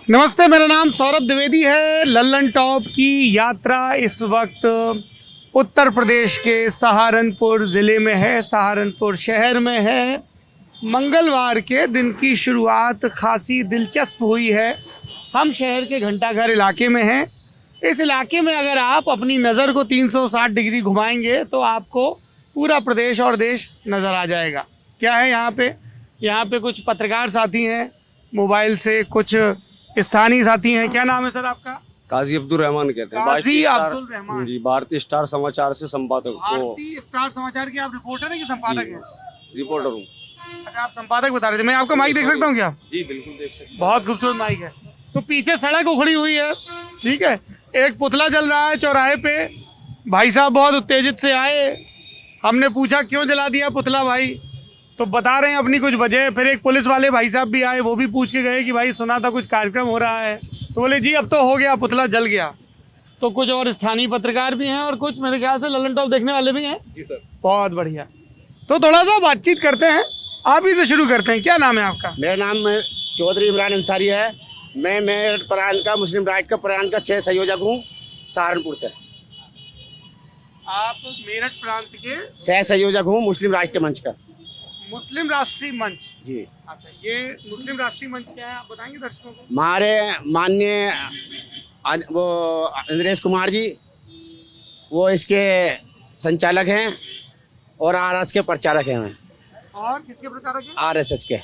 नमस्ते, मेरा नाम सौरभ द्विवेदी है। लल्लन टॉप की यात्रा इस वक्त उत्तर प्रदेश के सहारनपुर ज़िले में है, सहारनपुर शहर में है। मंगलवार के दिन की शुरुआत खासी दिलचस्प हुई है। हम शहर के घंटाघर इलाके में हैं। इस इलाके में अगर आप अपनी नज़र को 360 डिग्री घुमाएंगे तो आपको पूरा प्रदेश और देश नज़र आ जाएगा। क्या है यहाँ पे? यहाँ पे कुछ पत्रकार साथी हैं, मोबाइल से कुछ स्थानीय साथी हैं। क्या नाम है सर आपका? काजी अब्दुल रहमान कहते हैं। काजी अब्दुल रहमान जी, भारतीय स्टार समाचार से संपादक भारतीय स्टार समाचार के आप रिपोर्टर हैं कि संपादक हैं? रिपोर्टर हूँ। अच्छा, आप संपादक बता रहे थे। मैं आपका माइक देख सकता हूँ क्या? जी बिल्कुल देख सकते हैं। बहुत खूबसूरत माइक है। तो पीछे सड़क उखड़ी हुई है, ठीक है, एक पुतला जल रहा है चौराहे पे। भाई साहब बहुत उत्तेजित से आए, हमने पूछा क्यों जला दिया पुतला भाई, तो बता रहे हैं अपनी कुछ वजह। फिर एक पुलिस वाले भाई साहब भी आए, वो भी पूछ के गए कि भाई सुना था कुछ कार्यक्रम हो रहा है, तो बोले जी अब तो हो गया, पुतला जल गया। तो कुछ और स्थानीय पत्रकार भी हैं और कुछ मेरे ख्याल से लल्लन टॉप देखने वाले भी हैं। जी सर। बहुत बढ़िया। तो थोड़ा सा बातचीत करते हैं, आप ही से शुरू करते हैं। क्या नाम है आपका? मेरा नाम चौधरी इमरान अंसारी है। मैं मेरठ प्रांत का मुस्लिम राष्ट्र का प्रांत का 6 संयोजक हूँ, सहारनपुर से। आप मेरठ प्रांत के 6 संयोजक हूँ मुस्लिम राष्ट्र मंच का। मुस्लिम राष्ट्रीय मंच। जी। अच्छा, ये मुस्लिम राष्ट्रीय मंच क्या है, आप बताएंगे दर्शकों को? हमारे माननीय वो इंद्रेश कुमार जी, वो इसके संचालक हैं और आरएस के प्रचारक हैं। और किसके प्रचारक हैं? आरएसएस के।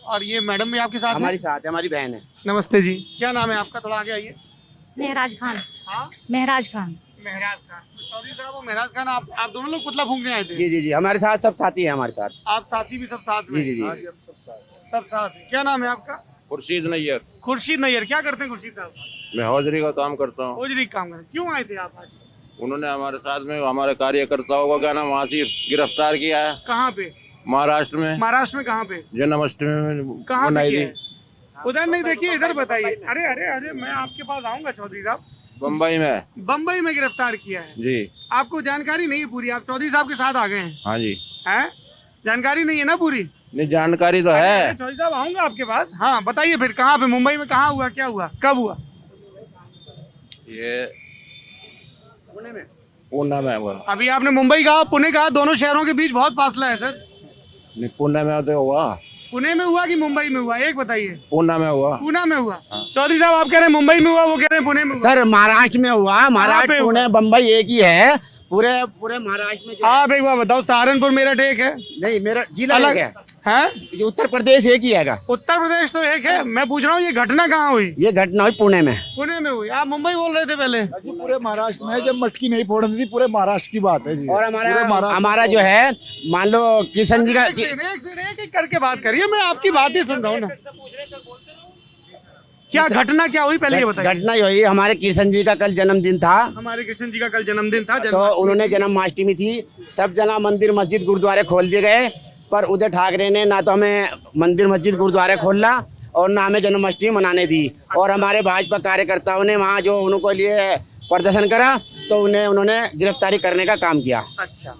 और ये मैडम भी आपके साथ हमारी हैं? साथ है, हमारी बहन है। नमस्ते जी, क्या नाम है आपका? थोड़ा आगे आइए। महराज खान। हाँ, महराज खान। महराज खान। चौधरी साहब और महराज खान, आप दोनों लोग पुतला फूंकने आए थे? जी जी जी, हमारे साथ सब साथी हैं हमारे साथ। आप साथी भी सब साथ में? जी जी जी। सब साथ हैं। क्या नाम है आपका? खुर्शीद नैयर। खुर्शीद नैयर। क्या करते हैं खुर्शीद साहब? मैं हौजरी का काम करता हूँ। होजरी का काम करें। क्यों आए थे आप आज? उन्होंने हमारे साथ में हमारे कार्यकर्ताओं को क्या नाम वहाँ से गिरफ्तार किया है कहाँ पे? महाराष्ट्र में। महाराष्ट्र में कहाँ पे? जन्माष्टमी में कहाँ पे मनाई किया थी। है? उधर नहीं, देखिए इधर बताइए। अरे अरे अरे, मैं आपके पास आऊंगा चौधरी साहब। बम्बई में। बम्बई में गिरफ्तार किया है। जी आपको जानकारी नहीं है पूरी? आप चौधरी साहब के साथ आ गए हैं? हाँ जी। हैं? जानकारी नहीं है ना पूरी? नहीं, जानकारी तो अरे है। चौधरी साहब आऊंगा आपके पास। हाँ बताइए फिर, कहाँ पे? मुंबई में कहाँ हुआ, क्या हुआ, कब हुआ? ये पुणे में। पुणे में हुआ। अभी आपने मुंबई कहा, पुणे कहा, दोनों शहरों के बीच बहुत फासला है सर। नहीं, पुणे में तो हुआ। पुणे में हुआ कि मुंबई में हुआ, एक बताइए। पुणे में हुआ। पुणे में हुआ। चौधरी साहब आप कह रहे हैं मुंबई में हुआ, वो कह रहे हैं पुणे में हुआ। सर महाराष्ट्र में हुआ। पे महाराष्ट्र हुआ? पुणे बम्बई एक ही है। पूरे पूरे महाराष्ट्र में जो आप एक बार बताओ, सहारनपुर मेरठ एक है? नहीं, मेरा जिला अलग अलग है। है? ये उत्तर प्रदेश एक ही हैगा। उत्तर प्रदेश तो एक है। मैं पूछ रहा हूँ ये घटना कहाँ हुई? ये घटना हुई पुणे में। पुणे में हुई। आप मुंबई बोल रहे थे पहले। जी पूरे महाराष्ट्र में है। जब मटकी नहीं फोड़नी थी, पूरे महाराष्ट्र की बात है जी। और पूरे महाराष्ट्र हमारा जो है, मान लो किशन जी का एक सेकंड, एक करके बात करिए, मैं आपकी बात ही सुन रहा हूँ ना। क्या घटना क्या हुई पहले ये बताइए। घटना ये हुई, हमारे किशन जी का कल जन्मदिन था। हमारे कृष्ण जी का कल जन्मदिन था। तो उन्होंने जन्माष्टमी थी, सब जना मंदिर मस्जिद गुरुद्वारे खोल दिए गए, पर उधर ठाकरे ने ना तो हमें मंदिर मस्जिद गुरुद्वारे खोलना और ना हमें जन्माष्टमी मनाने दी। और हमारे भाजपा कार्यकर्ताओं ने वहाँ जो उनको लिए प्रदर्शन करा, तो उन्होंने गिरफ्तारी करने का काम किया। अच्छा,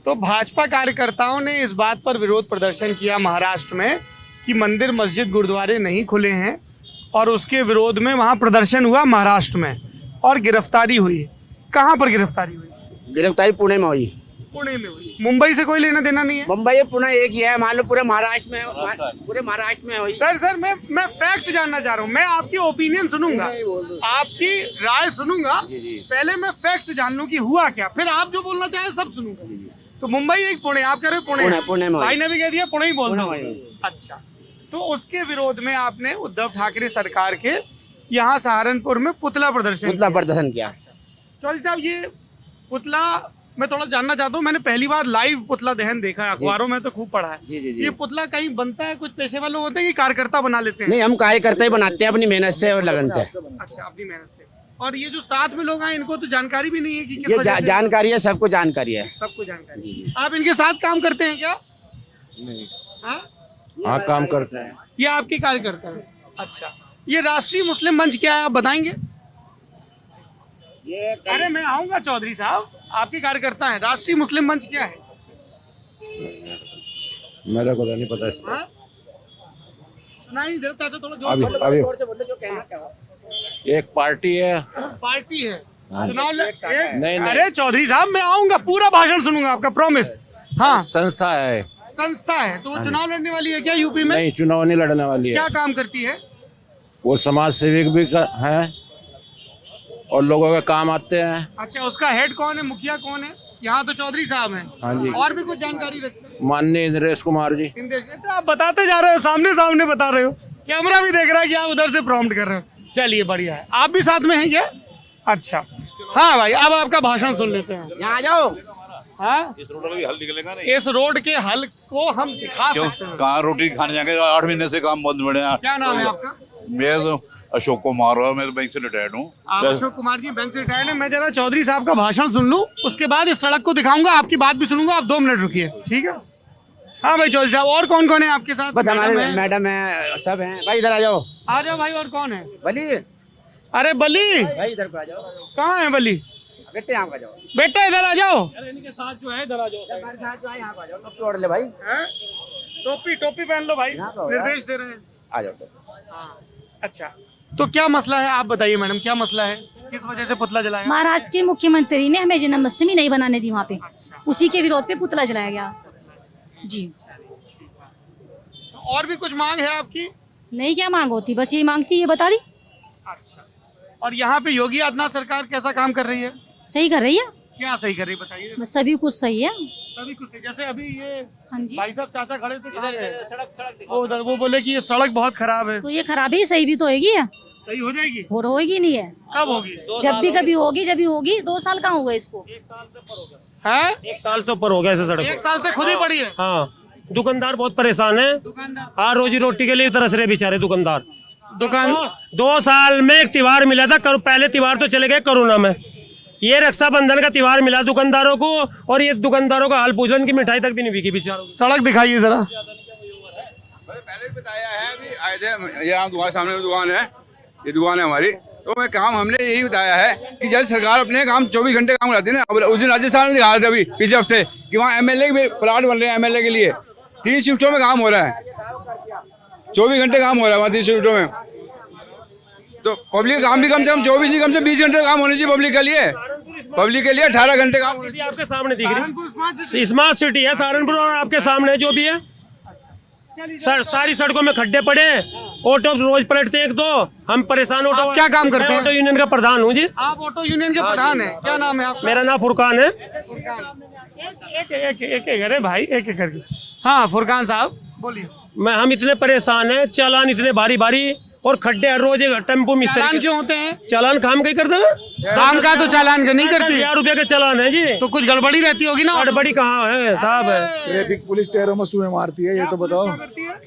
तो भाजपा कार्यकर्ताओं ने इस बात पर विरोध प्रदर्शन किया महाराष्ट्र में कि मंदिर मस्जिद गुरुद्वारे नहीं खुले हैं, और उसके विरोध में वहाँ प्रदर्शन हुआ महाराष्ट्र में और गिरफ्तारी हुई। कहाँ पर गिरफ्तारी हुई? गिरफ्तारी पुणे में हुई। पुणे में हुई। मुंबई से कोई लेना देना नहीं है? मुंबई पुणे एक ही है। मान लो पूरे महाराष्ट्र में हुई। सर मैं फैक्ट जानना चाह रहा हूँ। मैं आपकी ओपिनियन सुनूंगा, आपकी राय सुनूंगा। पहले मैं फैक्ट जान लूं कि हुआ क्या, फिर आप जो बोलना चाहें सब सुनूंगा। तो मुंबई एक, पुणे आप कह रहे हो पुणे? पुणे में भाई ने भी कह दिया पुणे ही बोलना। पुणे में। अच्छा, तो उसके विरोध में आपने उद्धव ठाकरे सरकार के यहाँ सहारनपुर में पुतला प्रदर्शन किया। चौधरी साहब, ये पुतला मैं थोड़ा जानना चाहता हूँ। मैंने पहली बार लाइव पुतला दहन देखा है, अखबारों में तो खूब पढ़ा है। जी जी जी। ये पुतला कहीं बनता है, कुछ पेशेवर लोग होते हैं कि कार्यकर्ता बना लेते हैं? नहीं, हम कार्यकर्ता ही बनाते हैं अपनी मेहनत से और लगन से। अच्छा, अपनी मेहनत से। और ये जो साथ में लोग आए, इनको तो जानकारी भी नहीं है कि किस ये वजह से? जानकारी है, सबको जानकारी है। सबको जानकारी। आप इनके साथ काम करते हैं क्या? नहीं। हाँ, हाँ काम करते हैं। ये आपके कार्यकर्ता है? अच्छा, ये राष्ट्रीय मुस्लिम मंच क्या है, आप बताएंगे? अरे मैं आऊंगा चौधरी साहब, आपके कार्यकर्ता हैं। राष्ट्रीय मुस्लिम मंच क्या है? मेरे को तो नहीं पता इसका। हाँ? सुनाई नहीं दे रहा चाचा, थोड़ा जोर से अभी अभी एक पार्टी है। पार्टी है हाँ। चुनाव नहीं। अरे चौधरी साहब मैं आऊंगा, पूरा भाषण सुनूंगा आपका, प्रॉमिस। हाँ संस्था है। संस्था है, तो वो चुनाव लड़ने वाली है क्या यूपी में? नहीं, चुनाव नहीं लड़ने वाली है। क्या काम करती है? वो समाज सेविक भी है और लोगों के काम आते हैं। अच्छा, उसका हेड कौन है, मुखिया कौन है? यहाँ तो चौधरी साहब हैं। हाँ जी। और भी कुछ जानकारी रखते हैं? माननीय इंद्रेश कुमार जी। तो आप बताते जा रहे हो, सामने सामने बता रहे हो, कैमरा भी देख रहा है कि आप उधर से प्रॉम्प्ट कर रहे हो। चलिए बढ़िया है। आप भी साथ में हैं क्या? अच्छा हाँ भाई, अब आपका भाषण सुन लेते हैं। यहाँ आ जाओ। हाँ, इस रोड का भी हल निकलेगा नहीं। इस रोड के हल को हम दिखा क्यों? सकते हैं। कहाँ रोटी खाने जाएंगे? 8 महीने से काम बंद पड़े हैं। क्या नाम है आपका? मैं तो अशोक कुमार हूँ, मैं तो बैंक से रिटायर्ड हूँ। आप अशोक कुमार जी बैंक से रिटायर्ड है। मैं जरा चौधरी साहब का भाषण सुन लूं, उसके बाद इस सड़क को दिखाऊंगा, आपकी बात भी सुनूंगा। आप 2 मिनट रुकिए, ठीक है? हाँ भाई चौधरी साहब, और कौन कौन है आपके साथ? बस हमारे मैडम है? मैडम है, सब हैं भाई। इधर आ जाओ। आ जाओ भाई, और कौन है? बली अरे बली भाई, इधर को आ जाओ। कहाँ है बली? बेटे यहाँ आ जाओ। बेटा इधर आ जाओ। हमारे साथ जो है यहाँ आ जाओ। तोड़ ले भाई। टोपी टोपी पहन लो भाई, यहाँ पे हो निर्देश दे रहे हैं। आ जाओ। अच्छा, तो क्या मसला है आप बताइए मैडम, क्या मसला है, किस वजह से पुतला जलाया? महाराष्ट्र के मुख्यमंत्री ने हमें जन्माष्टमी नहीं बनाने दी वहाँ पे, उसी के विरोध पे पुतला जलाया गया जी। और भी कुछ मांग है आपकी? नहीं, क्या मांग होती, बस यही मांगती है, बता दी। अच्छा, और यहाँ पे योगी आदित्यनाथ सरकार कैसा काम कर रही है? सही कर रही है, क्या सही कर रही है बताइए? बस सभी कुछ सही है। सभी कुछ सही। जैसे अभी ये हाँ जी, भाई साहब चाचा खड़े थे, सड़क वो उधर, वो बोले कि ये सड़क बहुत खराब है। तो ये खराबी सही भी तो होगी, सही हो जाएगी? और होगी नहीं है, कब होगी? जब भी कभी होगी, जब भी होगी। 2 साल कहाँ हुआ इसको? है 1 साल से ऊपर हो गया ऐसे सड़क। 1 साल से खुद ही पड़ी है। हाँ, दुकानदार बहुत परेशान है। दुकानदार हाँ, रोजी रोटी के लिए तरस रहे बेचारे दुकानदार। दुकान 2 साल में एक त्योहार मिला था, पहले त्योहार तो चले गए कोरोना में। ये रक्षाबंधन का त्योहार मिला दुकानदारों को, और ये दुकानदारों का हाल पूछ लो, इनकी मिठाई तक भी नहीं बिकी बेचारों। सड़क दिखाइए जरा। पहले भी बताया है, अभी आए थे यहाँ तुम्हारे सामने दुकान है, ये दुकान है हमारी। तो मैं काम हमने यही बताया है कि जैसे सरकार अपने काम 24 घंटे काम कराती है ना। अब उस दिन राजस्थान में दिखा रहे थे अभी पिछले हफ्ते कि वहाँ एमएलए के प्लाट बन रहे हैं, एमएलए के लिए 3 शिफ्टों में काम हो रहा है, 24 घंटे काम हो रहा है वहाँ 3 शिफ्टों में। तो पब्लिक काम भी कम से कम 24 नहीं, कम से 20 घंटे काम होने चाहिए पब्लिक के लिए। पब्लिक के लिए 18 घंटे काम होने चाहिए। आपके सामने दिख रही स्मार्ट सिटी है सहारनपुर, और आपके सामने जो भी है सारी सड़कों में खड्डे पड़े, ऑटो रोज पलटते हैं 1-2। हम परेशान। ऑटो क्या काम करते हैं? ऑटो यूनियन का प्रधान हूँ जी। आप ऑटो यूनियन के प्रधान हैं, क्या नाम है आपका? मेरा नाम फुरकान है। एक अरे भाई एक एक करके। हाँ फुरकान साहब बोलिए। हम इतने परेशान हैं, चालान इतने भारी भारी, और खड्डे हर रोज टेम्पो मिस्त्री। चालान क्यों होते हैं? चालान काम कहीं करते हैं, काम का तो चालान का नहीं करती। 1000 रुपए के चालान है जी। तो कुछ गड़बड़ी रहती होगी ना। गड़बड़ी कहाँ है साहब? ट्रैफिक पुलिस टायरों में सुए मारती है, ये तो बताओ।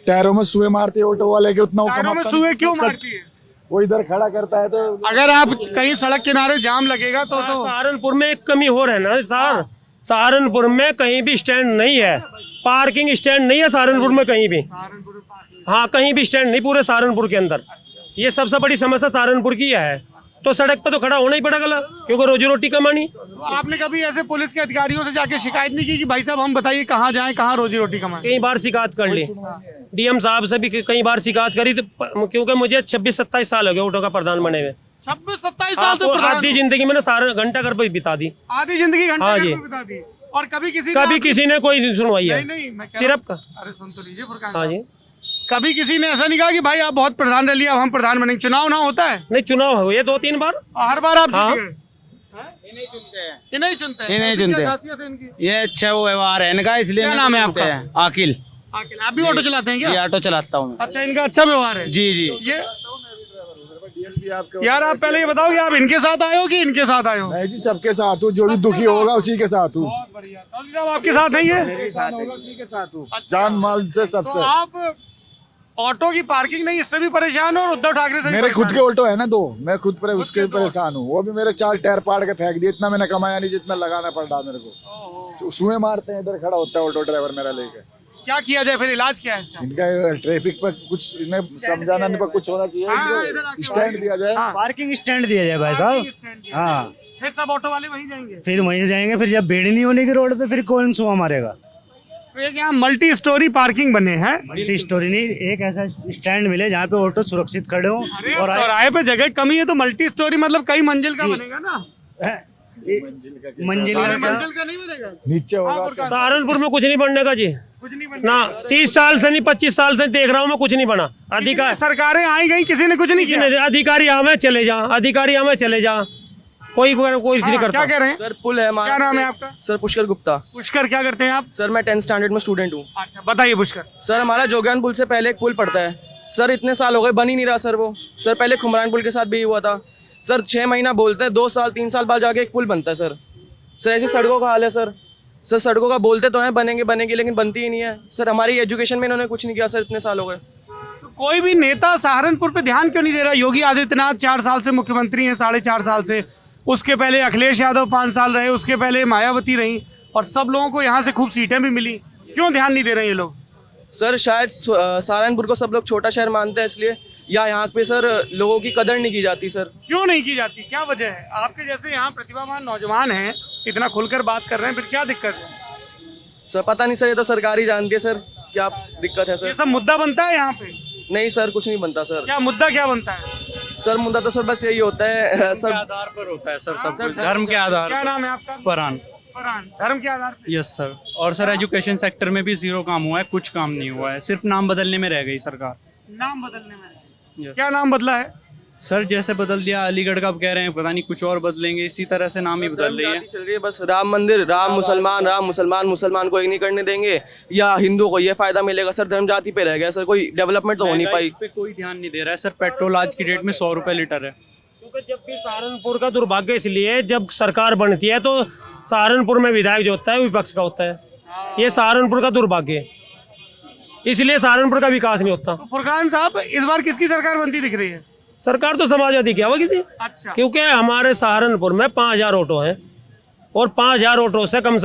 टायरों में सुए मारती है ऑटो वाले के, उतना टायरों में सुए क्यों मारती है? वो इधर खड़ा करता है तो। अगर आप कहीं सड़क किनारे जाम लगेगा तो सहारनपुर में एक कमी हो रहा है ना सर। सहारनपुर में कहीं भी स्टैंड नहीं है, पार्किंग स्टैंड नहीं है सहारनपुर में कहीं भी। हाँ, कहीं भी स्टैंड नहीं पूरे सहारनपुर के अंदर। ये सबसे बड़ी समस्या सहारनपुर की है। तो सड़क पे तो खड़ा होना ही पड़ेगा, क्योंकि रोजी रोटी कमानी। आपने कभी ऐसे पुलिस के अधिकारियों से जाके शिकायत नहीं की कि भाई साहब हम बताइए कहाँ जाएं, कहाँ रोजी रोटी कमाएं? कई बार शिकायत कर ली, डीएम साहब से भी कई बार शिकायत करी। तो क्योंकि मुझे 26-27 साल हो गए ऑटो का प्रधान बने हुए। 26-27 साल से प्रधान? आधी जिंदगी मैंने सारा घंटा घर पर बिता दी। आधी जिंदगी घंटा हाँ घर जी। पे बिता दी। और कभी किसी ने कोई सुनवाई है? नहीं, मैं कह सिर्फ अरे सुन तो लीजिए फुरकान हाँ साहब। जी। कभी किसी ने ऐसा नहीं कहा कि भाई आप बहुत प्रधान रह लिया, अब हम प्रधान बनेंगे? चुनाव ना होता है? नहीं, चुनाव हुए 2-3 बार। हर बार आप हाँ। जीत गए? ये नहीं चुनते हैं। ये नहीं ऐसी क्या चुनते। खासियत है इनकी? ये अच्छा वो व्यवहार है इनका, इसलिए क्या नहीं नाम है चुनते आपका? हैं। आकिल आकिल, आप भी ऑटो चलाते हैं जी, क्या? ऑटो चलाता हूँ मैं। अच्छा, इनका अच्छा व्यवहार है। जी जी। ये यार आप पहले ये बताओ कि आप इनके साथ आए हो कि इनके साथ आए हो? मैं जी सबके साथ हूँ, जो भी दुखी होगा उसी के साथ हूँ। बहुत बढ़िया। चौधरी साहब आपके साथ है ये? उसी के साथ हूँ, जान माल से तो सबसे। आप ऑटो की पार्किंग नहीं, इससे भी परेशान हो और उद्धव ठाकरे से भी मेरे खुद परेशान के ऑटो है ना 2, मैं खुद पर उसके दो। परेशान हूँ। वो भी मेरे 4 टायर पाड़ के फेंक दिए, इतना मैंने कमाया नहीं जितना लगाना पड़ रहा मेरे को। सुए मारते हैं, इधर खड़ा होता है ऑटो ड्राइवर मेरा लेके। क्या किया जाए फिर? इलाज क्या है इसका? इनका ट्रैफिक पर कुछ इन्हें समझाना नहीं, पर कुछ होना हाँ, चाहिए, इधर आके स्टैंड दिया जाए। हाँ। पार्किंग स्टैंड दिया जाए भाई साहब। हाँ, फिर सब ऑटो वाले वहीं जाएंगे? फिर वहीं जाएंगे। फिर जब भीड़ नहीं होने की रोड पे, फिर कौन सुबह मारेगा? तो एक यहाँ मल्टी स्टोरी पार्किंग बने हैं। मल्टी स्टोरी नहीं, एक ऐसा स्टैंड मिले जहाँ पे ऑटो सुरक्षित खड़े हो अरे और चौराहे पे जगह कमी है तो मल्टी स्टोरी मतलब कई मंजिल का बनेगा ना। मंजिल अरे का मंजिल का नहीं बनेगा। नीचे होगा सहारनपुर में कुछ नहीं बनने का जी, कुछ नहीं बनेगा। ना 30 साल से नहीं 25 साल से देख रहा हूँ मैं, कुछ नहीं बना। अधिकार सरकारें आई गई, किसी ने कुछ नहीं किया। अधिकारी हमें चले जा, अधिकारी हमें चले जा, कोई नहीं हाँ, करता। क्या कह रहे हैं? सर पुल है हमारा। क्या नाम है आपका? सर पुष्कर गुप्ता। पुष्कर, क्या करते हैं आप? सर मैं 10th स्टैंडर्ड में स्टूडेंट हूँ। अच्छा बताइए पुष्कर। सर हमारा जोगियान पुल से पहले एक पुल पड़ता है सर, इतने साल हो गए बन ही नहीं रहा सर वो। सर पहले खुमरान पुल के साथ भी हुआ था सर, 6 महीना बोलते हैं, 2 साल 3 साल बाद जाके एक पुल बनता है सर। सर ऐसी सड़कों का हाल है सर। सर सड़कों का बोलते तो हैं बनेंगे बनेंगे, लेकिन बनती ही नहीं है सर। हमारी एजुकेशन में इन्होंने कुछ नहीं किया सर, इतने साल हो गए। तो कोई भी नेता सहारनपुर पे ध्यान क्यों नहीं दे रहा? योगी आदित्यनाथ 4 साल से मुख्यमंत्री हैं, 4.5 साल से। उसके पहले अखिलेश यादव 5 साल रहे, उसके पहले मायावती रही, और सब लोगों को यहाँ से खूब सीटें भी मिली। क्यों ध्यान नहीं दे रहे ये लोग? सर शायद सहारनपुर को सब लोग छोटा शहर मानते हैं इसलिए, या यहाँ पे सर लोगों की कदर नहीं की जाती सर। क्यों नहीं की जाती? क्या वजह है? आपके जैसे यहाँ प्रतिभावान नौजवान हैं, इतना खुलकर बात कर रहे हैं, फिर क्या दिक्कत है? सर पता नहीं सर, ये तो सरकार ही जानती है सर क्या दिक्कत है ये सर। सब मुद्दा बनता है यहाँ पे? नहीं सर कुछ नहीं बनता सर। क्या मुद्दा क्या बनता है? सर मुद्दा तो सर बस यही होता है सर, आधार पर होता है सर सब कुछ, धर्म के आधार क्या नाम है आपका? फरहान। फरहान, धर्म के आधार पे? Yes sir. और सर एजुकेशन सेक्टर में भी जीरो काम हुआ है, कुछ काम नहीं हुआ है, सिर्फ नाम बदलने में रह गई सरकार। नाम बदलने में? Yes. क्या नाम बदला है? सर जैसे बदल दिया अलीगढ़ का, अब कह रहे हैं पता नहीं कुछ और बदलेंगे, इसी तरह से नाम ही बदल रही है। चल रही है बस। राम मंदिर, राम मुसलमान, मुसलमान को एक नहीं करने देंगे, या हिंदू को ये फायदा मिलेगा सर। धर्म जाति पे रह गया सर, कोई डेवलपमेंट तो हो नहीं पाई। पे कोई ध्यान नहीं दे रहा है सर। पेट्रोल आज की डेट में 100 रुपए लीटर है। क्योंकि जब भी सहारनपुर का दुर्भाग्य इसलिए, जब सरकार बनती है तो सहारनपुर में विधायक जो होता है विपक्ष का होता है। ये सहारनपुर का दुर्भाग्य है, इसलिए सहारनपुर का विकास नहीं होता। तो फुरकान साहब, इस बार किसकी सरकार बनती दिख रही है? सरकार तो समाजवादी की होगी थी। अच्छा। क्योंकि हमारे सहारनपुर में 5000 ऑटो हैं, और 5000 ऑटो से कम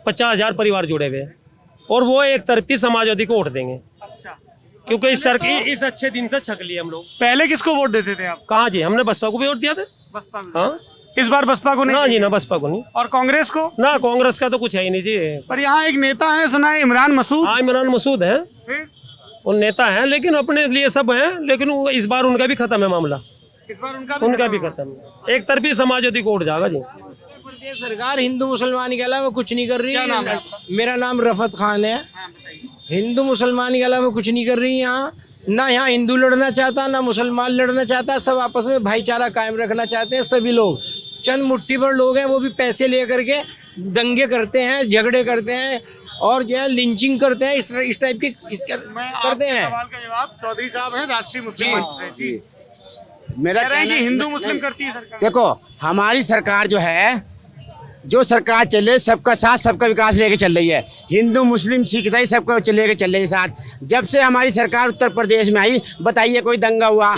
50,000 परिवार जुड़े हुए हैं, और वो एक तरफी समाजवादी को वोट देंगे। अच्छा। क्योंकि इस अच्छे दिन से छक लिए हम लोग। पहले किसको वोट देते थे आप? कहाँ जी, हमने बसपा को भी वोट दिया था। बसपा में? हाँ इस बार बसपा को नहीं? ना जी, ना बसपा को नहीं, और कांग्रेस को? ना कांग्रेस का तो कुछ है ही नहीं जी। पर यहाँ एक नेता है, सुना है इमरान मसूद। हाँ इमरान मसूद है, फिर? वो नेता है, लेकिन अपने लिए सब है, लेकिन वो इस बार उनका भी खत्म है मामला। इस बार उनका भी खत्म है, एक तरफी समाजवादी को वोट जाएगा जी। सरकार हिंदू मुसलमान के अलावा कुछ नहीं कर रही क्या नाम है है। मेरा नाम रफत खान है। हिंदू मुसलमान के अलावा कुछ नहीं कर रही यहाँ। ना यहाँ हिंदू लड़ना चाहता, ना मुसलमान लड़ना चाहता, सब आपस में भाईचारा कायम रखना चाहते हैं सभी लोग। चंद मुट्ठी भर लोग हैं, वो भी पैसे ले करके दंगे करते हैं, झगड़े करते हैं, और जो है लिंचिंग करते हैं, इस टाइप की करते हैं। सवाल का जवाब चौधरी साहब हैं, राष्ट्रीय मुस्लिम मंच से। जी, मेरा कह रहे हैं कि कहना- हिंदू मुस्लिम करती है सरकार। देखो, हमारी सरकार जो है, जो सरकार चले सबका साथ सबका विकास लेके चल रही है। हिंदू मुस्लिम सिख ईसाई सबको लेके चल रही है साथ। जब से हमारी सरकार उत्तर प्रदेश में आई, बताइए कोई दंगा हुआ?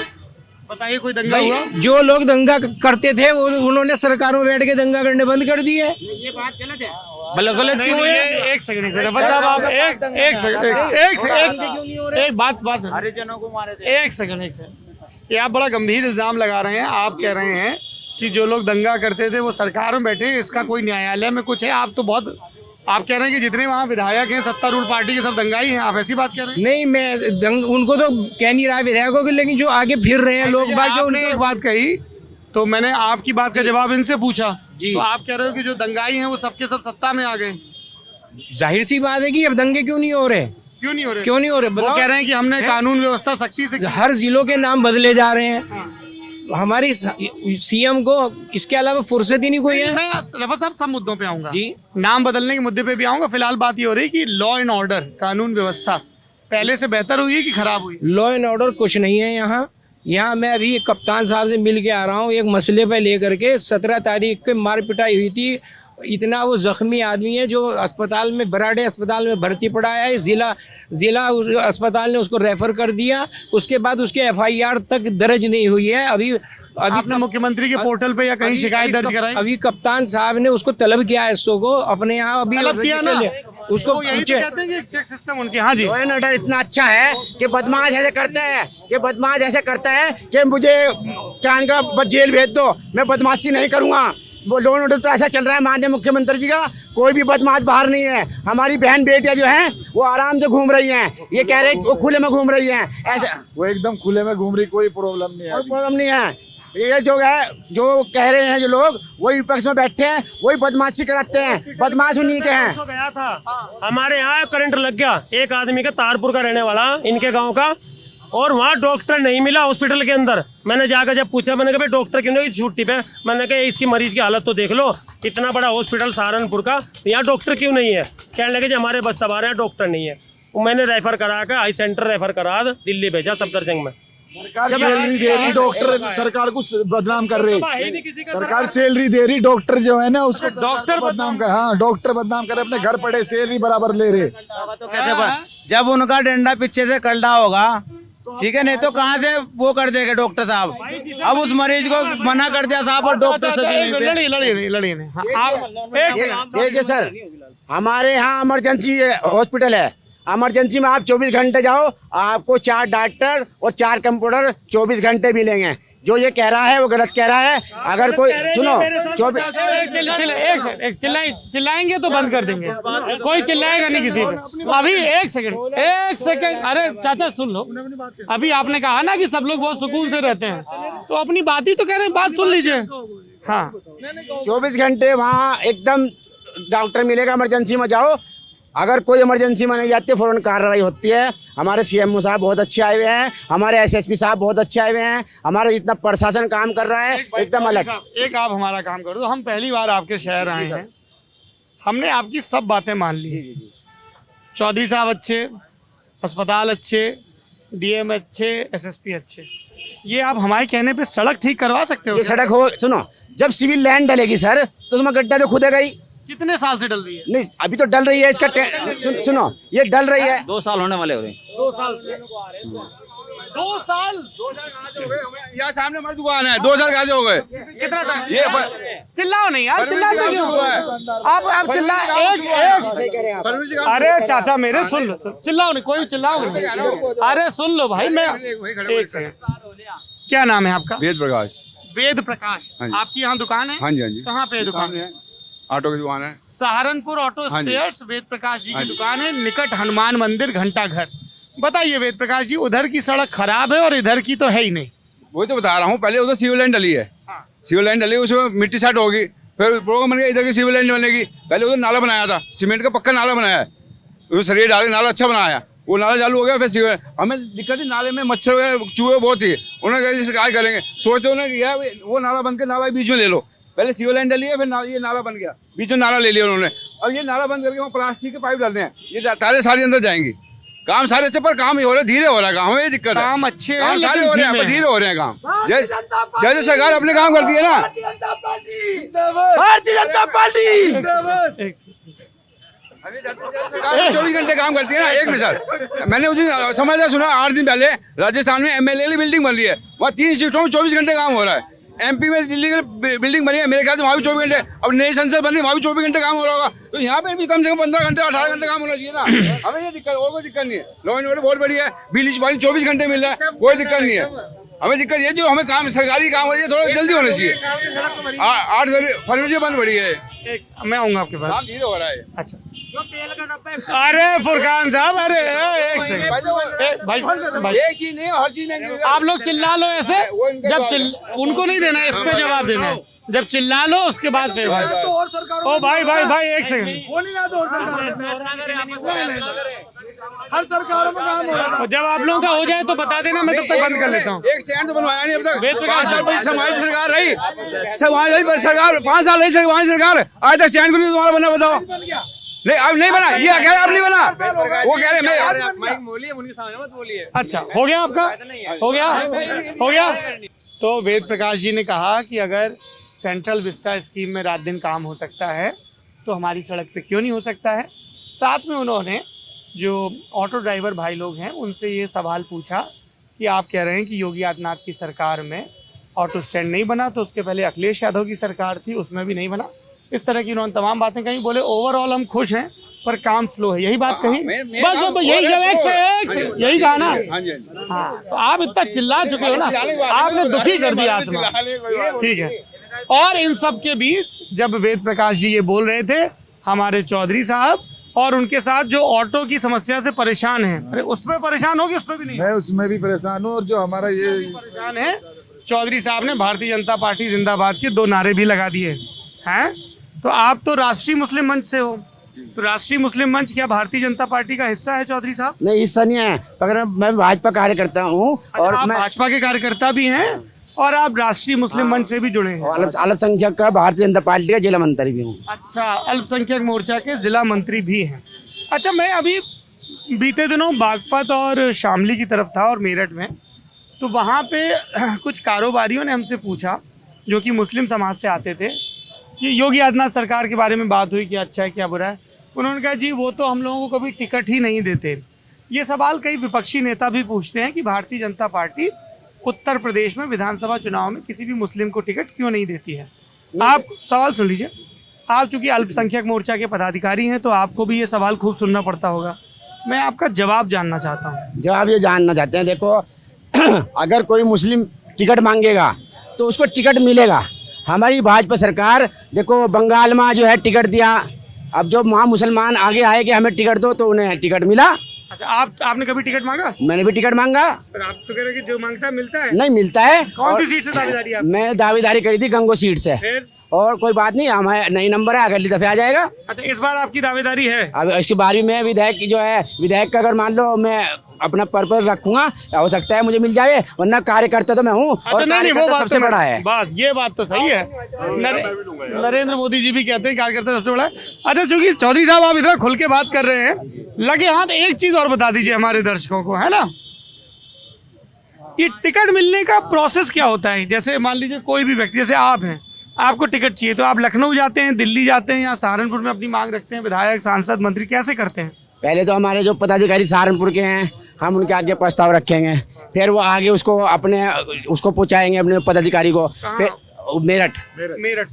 बताइए कोई दंगा हुआ? जो लोग दंगा करते थे वो उन्होंने सरकारों में बैठ के दंगा करने बंद कर दिए। ये बात गलत है। गलत नहीं, क्यों नहीं, है? एक सेकंड आप एक बात हरिजनों को मारे थे। एक सेकंड ये आप बड़ा गंभीर इल्जाम लगा रहे हैं। आप कह रहे हैं कि जो लोग दंगा करते थे वो सरकार में बैठे हैं, इसका कोई न्यायालय में कुछ है? आप तो बहुत, आप कह रहे हैं कि जितने वहाँ विधायक हैं सत्तारूढ़ पार्टी के सब दंगाई हैं, आप ऐसी बात कह रहे हैं? नहीं, मैं उनको तो कह नहीं रहा विधायकों के, लेकिन जो आगे फिर रहे हैं लोग बात, जो आपने एक बात कही तो मैंने आपकी बात का जवाब इनसे पूछा। तो आप कह रहे हो कि जो दंगाई हैं वो सबके सब सत्ता में आ गए। जाहिर सी बात है कि अब दंगे क्यों नहीं हो रहे? क्यों नहीं हो रहे? क्यों नहीं हो रहे? वो कह रहे हैं कि हमने कानून व्यवस्था सख्ती से की। हर जिलों के नाम बदले जा रहे हैं। हमारी सीएम को इसके अलावा फुर्सत ही नहीं कोई है। मैं रफा साहब सब मुद्दों पे आऊंगा जी, नाम बदलने के मुद्दे पे भी आऊंगा। फिलहाल बात ये हो रही कि लॉ एंड ऑर्डर, कानून व्यवस्था पहले से बेहतर हुई है कि खराब हुई? लॉ एंड ऑर्डर कुछ नहीं है यहाँ मैं अभी कप्तान साहब से मिल के आ रहा हूँ, एक मसले पे लेकर के। 17 तारीख के मार पिटाई हुई थी। इतना वो जख्मी आदमी है जो अस्पताल में, बराडे अस्पताल में भर्ती पड़ा है। जिला अस्पताल ने उसको रेफर कर दिया। उसके बाद उसके FIR तक दर्ज नहीं हुई है। अभी आपने मुख्यमंत्री के पोर्टल पे या कहीं शिकायत दर्ज कराई? अभी कप्तान साहब ने उसको तलब किया है, एसओ को अपने यहाँ। अभी तलब किया ना? उसको यही तो कहते हैं कि एक चेक सिस्टम उनके। हाँ जी, लॉ एंड ऑर्डर इतना अच्छा है कि बदमाश ऐसे करते हैं कि मुझे क्या इनका जेल भेज दो, मैं बदमाशी नहीं करूंगा। वो लोन ऑर्डर तो ऐसा चल रहा है माननीय मुख्यमंत्री जी का, कोई भी बदमाश बाहर नहीं है। हमारी बहन बेटियां जो हैं वो आराम से घूम रही हैं, ये कह रहे हैं वो खुले में घूम रही हैं, ऐसा वो एकदम खुले में घूम रही, कोई प्रॉब्लम नहीं है। कोई प्रॉब्लम नहीं है। ये जो है जो कह रहे हैं जो लोग वही विपक्ष में बैठे हैं, वही बदमाशी कराते हैं, बदमाश उन्हीं के हैं। तो गया था हमारे यहाँ करंट लग गया एक आदमी का, तारपुर का रहने वाला इनके गांव का, और वहाँ डॉक्टर नहीं मिला हॉस्पिटल के अंदर। मैंने जाकर जब पूछा, मैंने कहा भाई डॉक्टर क्यों नहीं छुट्टी पे, मैंने कहा इसकी मरीज की हालत तो देख लो, इतना बड़ा हॉस्पिटल सहारनपुर का, यहाँ डॉक्टर क्यों नहीं है। कहने लगे जी हमारे बस सवार हैं, डॉक्टर नहीं है। मैंने रेफर करा कर आई सेंटर रेफर करा दिल्ली भेजा सफदरजंग में। सरकार सैलरी दे रही, डॉक्टर सरकार को बदनाम कर रही, सरकार सैलरी दे रही, डॉक्टर जो है ना उसको डॉक्टर बदनाम कर, हाँ डॉक्टर बदनाम करे, अपने घर पड़े सैलरी बराबर ले रहे। तो कहते जब उनका डंडा पीछे से कल्डा होगा, ठीक है, नहीं तो कहाँ से वो कर देंगे डॉक्टर साहब। अब उस मरीज को मना कर दिया साहब, और डॉक्टर लड़िए देखिए सर, हमारे यहाँ इमरजेंसी हॉस्पिटल है, इमरजेंसी में आप 24 घंटे जाओ, आपको 4 डॉक्टर और 4 कंप्यूटर 24 घंटे मिलेंगे। जो ये कह रहा है वो गलत कह रहा है। अगर कोई सुनो, चिल्लाएंगे तो बंद कर देंगे, कोई चिल्लाएगा नहीं किसी पे। अभी एक सेकंड, अरे चाचा सुन लो, अभी आपने कहा ना कि सब लोग बहुत सुकून से रहते हैं, तो अपनी बात ही तो कह रहे हैं, बात सुन लीजिए। हाँ 24 घंटे वहाँ एकदम डॉक्टर मिलेगा। इमरजेंसी में जाओ, अगर कोई इमरजेंसी में नहीं जाती फौरन कार्रवाई होती है। हमारे सीएमओ साहब बहुत अच्छे आए हुए हैं, हमारे एसएसपी साहब बहुत अच्छे आए हुए हैं, हमारा जितना प्रशासन काम कर रहा है एकदम अलग। एक आप हमारा काम कर दो, हम पहली बार आपके शहर आए हैं, हमने आपकी सब बातें मान ली। चौधरी साहब अच्छे, अस्पताल अच्छे, डीएम अच्छे, एसएसपी अच्छे, ये आप हमारे कहने पे सड़क ठीक करवा सकते हो? ये सड़क हो, सुनो, जब सिविल लाइन डलेगी सर तो उसमें गड्ढा तो खुदेगा ही। कितने साल से डल रही है? नहीं अभी तो डल रही है, इसका सुनो, ये डल रही है, 2 साल होने वाले हो रहे हैं। 2 साल से 2 साल यहाँ सामने हमारी दुकान है, 2 साल कहाँ से हो गए? कितना टाइम? ये चिल्लाओ नहीं यार, चिल्लाते क्यों? आप चिल्ला एक अरे चाचा मेरे सुन लो, चिल्लाओ नहीं, कोई चिल्लाओ नहीं। अरे सुन लो भाई, मैं एक सेकंड, क्या नाम है आपका? वेद प्रकाश। वेद प्रकाश, आपकी यहाँ दुकान है? हाँ जी, हाँ जी। कहाँ पे दुकान है? ऑटो की दुकान है, सहारनपुर ऑटो स्पेयर्स, वेद प्रकाश जी की दुकान है, निकट हनुमान मंदिर, घंटा घर। बताइए वेद प्रकाश जी, उधर की सड़क खराब है और इधर की तो है ही नहीं। वही तो बता रहा हूँ, पहले उधर सिविल लाइन डली है, सिविल लाइन डली, उसमें मिट्टी सेट होगी, फिर प्रोग्राम बन गया इधर की सिविल लाइन बनेगी। पहले उधर नाला बनाया था, सीमेंट का पक्का नाला बनाया है, उसमें सरिये डाले, नाला अच्छा बनाया, वो नाला चालू हो गया, फिर सिविल। हमें दिक्कत थी नाले में मच्छर वगैरह चूहे बहुत थी, उन्होंने कहा शिकायत करेंगे, सोचते उन्होंने किया वो नाला बन के नाला बीच में ले लो। पहले सिविल लाइन डली है, फिर ये नाला बन गया, बीच में नाला ले लिया उन्होंने। अब ये नाला बंद करके वहाँ प्लास्टिक के पाइप डालते हैं, ये तारे सारे अंदर जाएंगी। काम सारे अच्छे, पर काम ही हो रहा है, धीरे हो रहा है काम, ये दिक्कत है। काम अच्छे काम सारे हो रहे हैं, पर धीरे हो रहे हैं काम। जैसे सरकार अपने काम करती है ना, भारतीय जनता पार्टी सरकार 24 घंटे काम करती है ना। एक मिसाल मैंने उस दिन समाचार सुना, 8 दिन पहले राजस्थान में एमएलए बिल्डिंग बन रही है, वहाँ 3 शिफ्टों में 24 घंटे काम हो रहा है। एमपी में दिल्ली की बिल्डिंग बनी है, मेरे ख्याल से वहाँ भी 24 घंटे, अब नई संसद बन रही है, वहाँ भी 24 घंटे काम हो रहा होगा, तो यहाँ पे भी कम से कम 15 घंटे 18 घंटे काम होना चाहिए ना। हमें ये दिक्कत, और कोई दिक्कत नहीं है, लॉ एंड ऑर्डर बहुत बढ़िया है, बिजली पानी 24 घंटे मिल रहा है, कोई दिक्कत नहीं है। हमें दिक्कत ये जो हमें काम सरकारी काम हो रही है, थोड़ा जल्दी होना चाहिए। 8 फरवरी से बंद बढ़ी है, मैं आऊंगा आपके पास। काम धीरे हो रहा है। अच्छा, अरे फुरकान साहब, अरे एक सेकंड भाई, एक चीज नहीं, हर चीज में आप लोग चिल्ला लो ऐसे, जब उनको नहीं देना है, इस पे जवाब देना है, जब चिल्ला लो उसके बाद फिर भाई। ओ भाई भाई भाई एक सेकंड, हर सरकारों में काम हो रहा है। जब आप लोगों का हो जाए तो बता देना, मैं तब तक बंद कर लेता हूँ। एक स्टैंड तो बनवाया नहीं अब तक। वेद प्रकाश समाज सरकार रही, समाज रही सरकार, 5 साल रही समाज सरकार, आज तक स्टैंड को नहीं तुम्हारा बना, बताओ। नहीं अब नहीं बना, ये कह रहे अब नहीं बना, वो कह रहे मैं। अच्छा, हो गया आपका, हो गया। तो वेद प्रकाश जी ने कहा कि अगर सेंट्रल विस्टा स्कीम में रात दिन काम हो सकता है तो हमारी सड़क पे क्यों नहीं हो सकता है। साथ में उन्होंने जो ऑटो ड्राइवर भाई लोग हैं उनसे ये सवाल पूछा कि आप कह रहे हैं कि योगी आदित्यनाथ की सरकार में ऑटो स्टैंड नहीं बना, तो उसके पहले अखिलेश यादव की सरकार थी, उसमें भी नहीं बना। इस तरह की उन्होंने तमाम बातें कही। बोले ओवरऑल हम खुश हैं पर काम स्लो है, यही बात कही। बस यही यही कहा ना। हाँ, तो आप इतना चिल्ला चुके हो ना, आपने दुखी कर दिया आत्मा। ठीक है, और इन सब के बीच जब वेद प्रकाश जी ये बोल रहे थे, हमारे चौधरी साहब और उनके साथ जो ऑटो की समस्या से परेशान हैं, अरे उसमें परेशान होगी, उसमें भी नहीं मैं उसमें भी परेशान हूँ। और जो हमारा ये परेशान है, चौधरी साहब ने भारतीय जनता पार्टी जिंदाबाद के 2 नारे भी लगा दिए हैं। तो आप तो राष्ट्रीय मुस्लिम मंच से हो, तो राष्ट्रीय मुस्लिम मंच क्या भारतीय जनता पार्टी का हिस्सा है चौधरी साहब? नहीं, हिस्सा नहीं है, मगर मैं भाजपा कार्यकर्ता हूँ। और आप मैं भाजपा के कार्यकर्ता भी हैं और आप राष्ट्रीय मुस्लिम मंच से भी जुड़े हैं। अल्पसंख्यक का भारतीय जनता पार्टी का जिला मंत्री भी हूँ। अच्छा, अल्पसंख्यक मोर्चा के जिला मंत्री भी हैं। अच्छा, मैं अभी बीते दिनों बागपत और शामली की तरफ था और मेरठ में, तो वहाँ पे कुछ कारोबारियों ने हमसे पूछा जो कि मुस्लिम समाज से आते थे कि योगी आदित्यनाथ सरकार के बारे में बात हुई कि अच्छा है क्या बुरा है। उन्होंने कहा जी वो तो हम लोगों को कभी टिकट ही नहीं देते। ये सवाल कई विपक्षी नेता भी पूछते हैं कि भारतीय जनता पार्टी उत्तर प्रदेश में विधानसभा चुनाव में किसी भी मुस्लिम को टिकट क्यों नहीं देती है। आप सवाल सुन लीजिए, आप चूंकि अल्पसंख्यक मोर्चा के पदाधिकारी हैं तो आपको भी ये सवाल खूब सुनना पड़ता होगा। मैं आपका जवाब जानना चाहता हूँ। जवाब ये जानना चाहते हैं, देखो अगर कोई मुस्लिम टिकट मांगेगा तो उसको टिकट मिलेगा। हमारी भाजपा सरकार देखो बंगाल में जो है टिकट दिया, अब जो वहाँ मुसलमान आगे आए कि हमें टिकट दो तो उन्हें टिकट मिला। अच्छा, आपने कभी टिकट मांगा? मैंने भी टिकट मांगा। पर आप तो कह रहे हैं कि जो मांगता है मिलता है। नहीं मिलता है। कौन सी सीट से दावेदारी है? मैं दावेदारी करी थी गंगो सीट से। फिर? और कोई बात नहीं, हमारे नई नंबर है, अगली दफे आ जाएगा। अच्छा, इस बार आपकी दावेदारी है? अब इसके बारे में विधायक की जो है, विधायक का अगर मान लो मैं अपना पर्पज रखूंगा, हो सकता है मुझे मिल जाए, वरना कार्यकर्ता तो मैं हूँ। अच्छा, नहीं वो बात सबसे बड़ा है। बस ये बात तो सही है। नरेंद्र मोदी जी भी कहते हैं कार्यकर्ता सबसे बड़ा है। अच्छा, चूंकि चौधरी साहब आप इतना खुल के बात कर रहे हैं, लगे हाथ एक चीज और बता दीजिए हमारे दर्शकों को, है ना, ये टिकट मिलने का प्रोसेस क्या होता है? जैसे मान लीजिए कोई भी व्यक्ति, जैसे आप हैं, आपको टिकट चाहिए तो आप लखनऊ जाते हैं, दिल्ली जाते हैं या सहारनपुर में अपनी मांग रखते हैं? विधायक, सांसद, मंत्री कैसे करते हैं? पहले तो हमारे जो पदाधिकारी सहारनपुर के हैं, हम उनके आगे प्रस्ताव रखेंगे, फिर वो आगे उसको पहुंचाएंगे अपने पदाधिकारी को। फिर मेरठ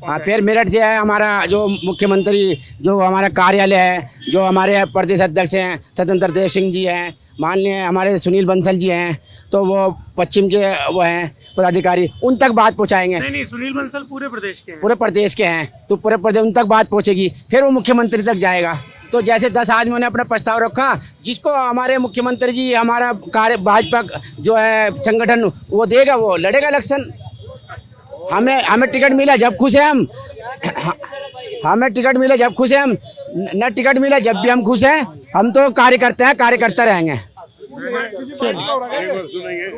हाँ, फिर मेरठ जो है हमारा जो मुख्यमंत्री, जो हमारा कार्यालय है, जो हमारे प्रदेश अध्यक्ष हैं स्वतंत्र देव सिंह जी हैं, माननीय हमारे सुनील बंसल जी हैं, तो वो पश्चिम के वो हैं पदाधिकारी, उन तक बात पहुंचाएंगे। नहीं, सुनील बंसल पूरे प्रदेश के हैं। पूरे प्रदेश के हैं, तो पूरे प्रदेश उन तक बात पहुंचेगी, फिर वो मुख्यमंत्री तक जाएगा। तो जैसे 10 आदमियों ने अपना प्रस्ताव रखा, जिसको हमारे मुख्यमंत्री जी, हमारा भाजपा जो है संगठन वो देगा, वो लड़ेगा इलेक्शन। हमें टिकट मिला जब खुश है हम, हमें टिकट मिला जब खुश है हम, न टिकट मिला जब भी हम खुश हैं। हम तो कार्यकर्ता हैं, कार्यकर्ता रहेंगे।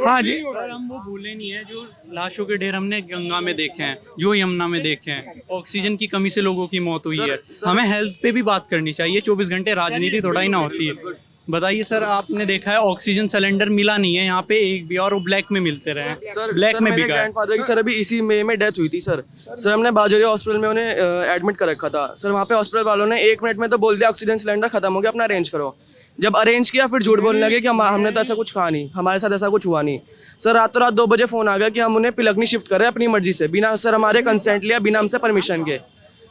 हाँ जी, सर हम वो भूले नहीं है जो लाशों के ढेर हमने गंगा में देखे हैं, जो यमुना में देखे हैं। ऑक्सीजन की कमी से लोगों की मौत हुई है। हमें हेल्थ पे भी बात करनी चाहिए। 24 घंटे राजनीति थोड़ा ही ना होती है। बताइए सर, आपने देखा है ऑक्सीजन सिलेंडर मिला नहीं है यहाँ पे एक भी, और वो ब्लैक में मिलते रहे हैं। सर ब्लैक में बिका है। ग्रैंडफादर की सर अभी इसी मई में डेथ हुई थी सर। हमने बाजोरिया हॉस्पिटल में उन्हें एडमिट कर रखा था सर। वहाँ पे हॉस्पिटल वालों ने 1 मिनट में तो बोल दिया ऑक्सीजन सिलेंडर खत्म हो गया, अपना अरेंज करो। जब अरेंज किया फिर झूठ बोलने लगे कि हमने तो ऐसा कुछ कहा नहीं, हमारे साथ ऐसा कुछ हुआ नहीं। सर रातों रात 2 बजे फ़ोन आ गया कि हम उन्हें पिलकनी शिफ्ट कर रहे हैं अपनी मर्जी से, बिना सर हमारे कंसेंट लिया, बिना हमसे परमिशन के।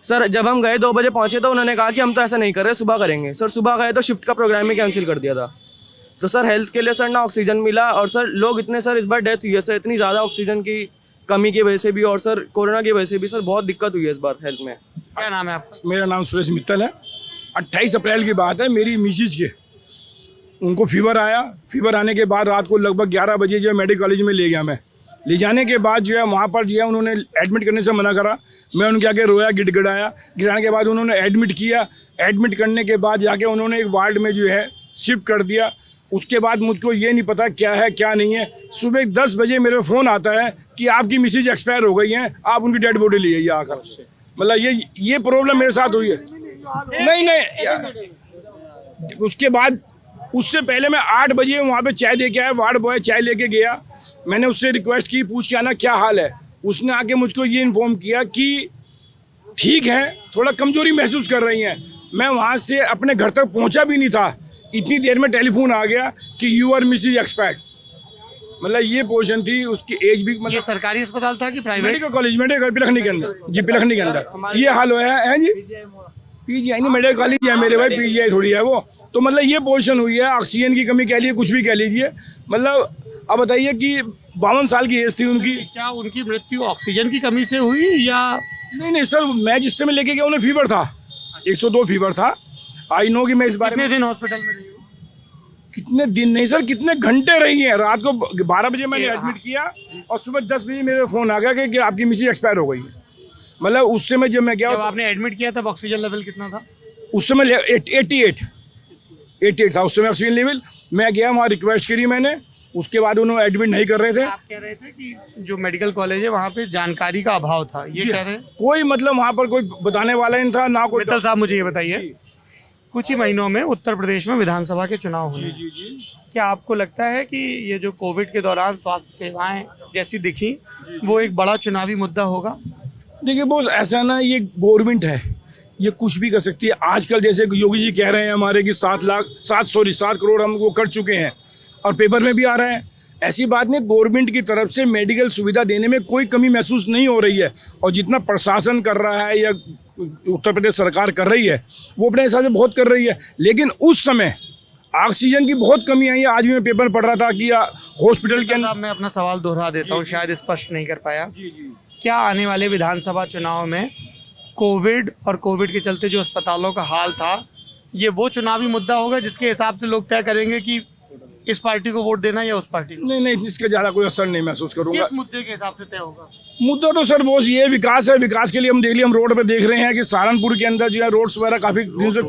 सर जब हम गए 2 बजे पहुंचे तो उन्होंने कहा कि हम तो ऐसा नहीं कर रहे, सुबह करेंगे। सर सुबह गए तो शिफ्ट का प्रोग्राम ही कैंसिल कर दिया था। तो सर हेल्थ के लिए सर ना ऑक्सीजन मिला, और सर लोग इतने सर इस बार डेथ हुई है सर, इतनी ज़्यादा ऑक्सीजन की कमी की वजह से भी, और सर कोरोना की वजह से भी सर बहुत दिक्कत हुई है इस बार हेल्थ में। क्या नाम है आपका? मेरा नाम सुरेश मित्तल है। 28 अप्रैल की बात है, मेरी मिसिज के उनको फीवर आया। फीवर आने के बाद रात को लगभग 11 बजे जो है मेडिकल कॉलेज में ले गया मैं। ले जाने के बाद जो है वहाँ पर जो है उन्होंने एडमिट करने से मना करा। मैं उनके आगे रोया, गिड़गिड़ाया। गिड़ाने के बाद उन्होंने एडमिट किया। एडमिट करने के बाद जाके उन्होंने एक वार्ड में जो है शिफ्ट कर दिया। उसके बाद मुझको ये नहीं पता क्या है क्या नहीं है। सुबह 10 बजे मेरे फ़ोन आता है कि आपकी मिसेज एक्सपायर हो गई हैं, आप उनकी डेड बॉडी ले आइए आकर। मतलब ये प्रॉब्लम मेरे साथ हुई है। नहीं, उसके बाद उससे पहले मैं 8 बजे वहाँ पे चाय दे के आया, वार्ड बॉय चाय लेके गया। मैंने उससे रिक्वेस्ट की, पूछ के आना क्या हाल है। उसने आके मुझको ये इन्फॉर्म किया कि ठीक है, थोड़ा कमजोरी महसूस कर रही हैं। मैं वहाँ से अपने घर तक पहुँचा भी नहीं था, इतनी देर में टेलीफोन आ गया कि यू आर मिसेज एक्सपायर्ड। मतलब ये पोजीशन थी, उसकी एज भी मतलब। ये सरकारी अस्पताल था कि प्राइवेट? मेडिकल कॉलेज में पिलखनी के अंदर जी, पिलखनी के अंदर ये हाल हुआ है जी। पीजीआई नहीं, मेडिकल कॉलेज है मेरे भाई, पीजीआई थोड़ी है वो। तो मतलब ये पोजीशन हुई है। ऑक्सीजन की कमी कह लीजिए, कुछ भी कह लीजिए। मतलब अब बताइए कि 52 साल की एज थी उनकी। क्या उनकी मृत्यु ऑक्सीजन की कमी से हुई या? नहीं सर, मैं जिस समय लेके गया उन्हें फीवर था, 102 फीवर था। आई नो कि मैं इस बारे में कितने दिन हॉस्पिटल में रही हूँ? कितने दिन नहीं सर, कितने घंटे रही हैं। रात को 12 बजे मैंने एडमिट किया और सुबह 10 बजे मेरे फ़ोन आ गया कि आपकी मिसेज एक्सपायर हो गई है। मतलब उस समय जब मैं गया, जब आपने एडमिट किया तब ऑक्सीजन लेवल कितना था? उस समय 88 था उस समय ऑक्सीजन लेवल। मैं गया वहाँ, रिक्वेस्ट करी मैंने, उसके बाद उन्होंने एडमिट नहीं कर रहे थे। आप कह रहे थे कि जो मेडिकल कॉलेज है वहाँ पे जानकारी का अभाव था, ये कह रहे हैं? कोई मतलब वहाँ पर कोई बताने वाला नहीं था ना कोई। मित्तल साहब मुझे ये बताइए, कुछ ही महीनों में उत्तर प्रदेश में विधानसभा के चुनाव होंगे। क्या आपको लगता है कि ये जो कोविड के दौरान स्वास्थ्य सेवाएं जैसी दिखी वो एक बड़ा चुनावी मुद्दा होगा? देखिए बॉस, ऐसा ना, ये गवर्नमेंट है, ये कुछ भी कर सकती है। आजकल जैसे योगी जी कह रहे हैं हमारे कि 7 करोड़ हम वो कर चुके हैं और पेपर में भी आ रहा है। ऐसी बात नहीं, गवर्नमेंट की तरफ से मेडिकल सुविधा देने में कोई कमी महसूस नहीं हो रही है। और जितना प्रशासन कर रहा है या उत्तर प्रदेश सरकार कर रही है वो अपने हिसाब से बहुत कर रही है। लेकिन उस समय ऑक्सीजन की बहुत कमी आई है। आज भी मैं पेपर पढ़ रहा था कि हॉस्पिटल के अंदर। मैं अपना सवाल दोहरा देता हूँ, शायद स्पष्ट नहीं कर पाया। क्या आने वाले विधानसभा चुनाव में कोविड और कोविड के चलते जो अस्पतालों का हाल था, ये वो चुनावी मुद्दा होगा जिसके हिसाब से लोग तय करेंगे कि इस पार्टी को वोट देना या उस पार्टी को? नहीं, इसका ज्यादा कोई असर नहीं महसूस करूंगा। किस मुद्दे के हिसाब से तय होगा? मुद्दा तो सर बॉस ये विकास है। विकास के लिए हम डेली हम रोड पे देख रहे हैं कि सहारनपुर के अंदर जो है रोड्स वगैरह काफी दिन से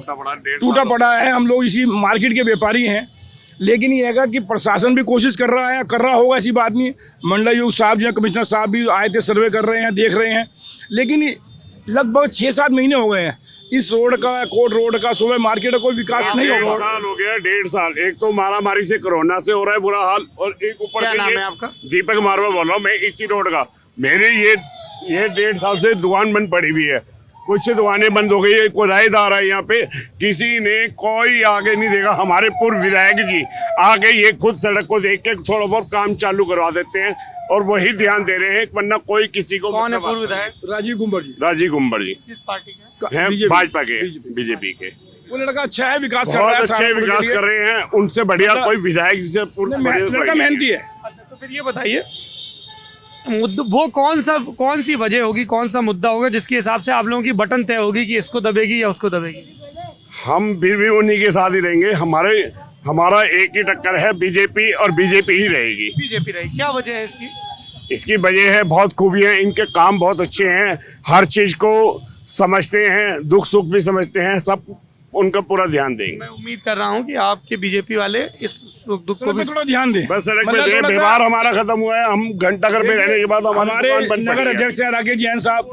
टूटा पड़ा है। हम लोग इसी मार्केट के व्यापारी हैं, लेकिन ये है कि प्रशासन भी कोशिश कर रहा है, कर रहा होगा, ऐसी बात नहीं। मंडलायुक्त साहब जो है, कमिश्नर साहब भी आए थे, सर्वे कर रहे हैं, देख रहे हैं। लेकिन लगभग 6-7 महीने हो गए हैं इस रोड का, कोट रोड का, सुबह मार्केट का कोई विकास नहीं होगा। 1.5 साल हो गया, 1.5 साल। एक तो महामारी से, कोरोना से हो रहा है बुरा हाल, और एक ऊपर क्या नाम है आपका? दीपक मारवा बोल रहा हूँ मैं, इसी रोड का। मेरी ये 1.5 साल से दुकान बंद पड़ी हुई है। कुछ दुकानें बंद हो गई है। कोई रायदार है यहाँ पे, किसी ने कोई आगे नहीं देखा। हमारे पूर्व विधायक जी आगे ये खुद सड़क को देख के थोड़ा बहुत काम चालू करवा देते हैं और वही ध्यान दे रहे हैं, वरना कोई किसी को। कौन है पूर्व विधायक? राजीव गुम्बर जी। राजीव गुम्बर जी किस पार्टी के हैं? भाजपा के, बीजेपी के। वो लड़का अच्छा है, विकास कर रहा है, बहुत अच्छे विकास कर रहे हैं। उनसे बढ़िया कोई विधायक जिसे लड़का मेहनती है। अच्छा, तो फिर ये बताइए, वो कौन सी वजह होगी, कौन सा मुद्दा होगा जिसके हिसाब से आप लोगों की बटन तय होगी कि इसको दबेगी या उसको दबेगी? हम फिर भी उन्हीं के साथ ही रहेंगे। हमारा एक ही टक्कर है, बीजेपी, और बीजेपी ही रहेगी। बीजेपी रहेगी। क्या वजह है इसकी? इसकी वजह है, बहुत खूबी है, इनके काम बहुत अच्छे हैं, हर चीज को समझते हैं, दुख सुख भी समझते हैं, सब उनका पूरा ध्यान देंगे। मैं उम्मीद कर रहा हूं कि आपके बीजेपी वाले इस सुख दुख को भी थोड़ा ध्यान दें। बस सड़क पे व्यवहार हमारा खत्म हुआ है। हम घंटाघर में रहने के बाद हमारे नगर अध्यक्ष हैं राकेश जैन साहब।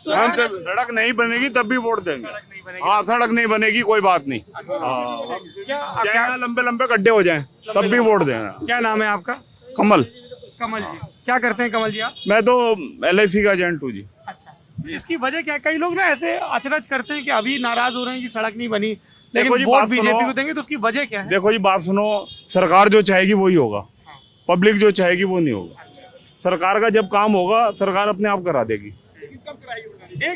हम सड़क नहीं बनेगी तब भी वोट देंगे। हाँ, सड़क नहीं बनेगी कोई बात नहीं, क्या लंबे लंबे गड्ढे हो जाएं तब भी वोट देना। क्या नाम है आपका? कमल। कमल जी, क्या करते हैं कमल जी आप? मैं तो LIC का एजेंट हूँ जी। अच्छा, इसकी वजह क्या? कई लोग ना ऐसे अचरज करते हैं कि अभी नाराज हो रहे हैं कि सड़क नहीं बनी, लेकिन देखो जी, वोट बात सुनो। बीजेपी को देंगे, तो उसकी वजह क्या है? देखो जी, बात सुनो, सरकार जो चाहेगी वही होगा, पब्लिक जो चाहेगी वो नहीं होगा। सरकार का जब काम होगा सरकार अपने आप करा देगी।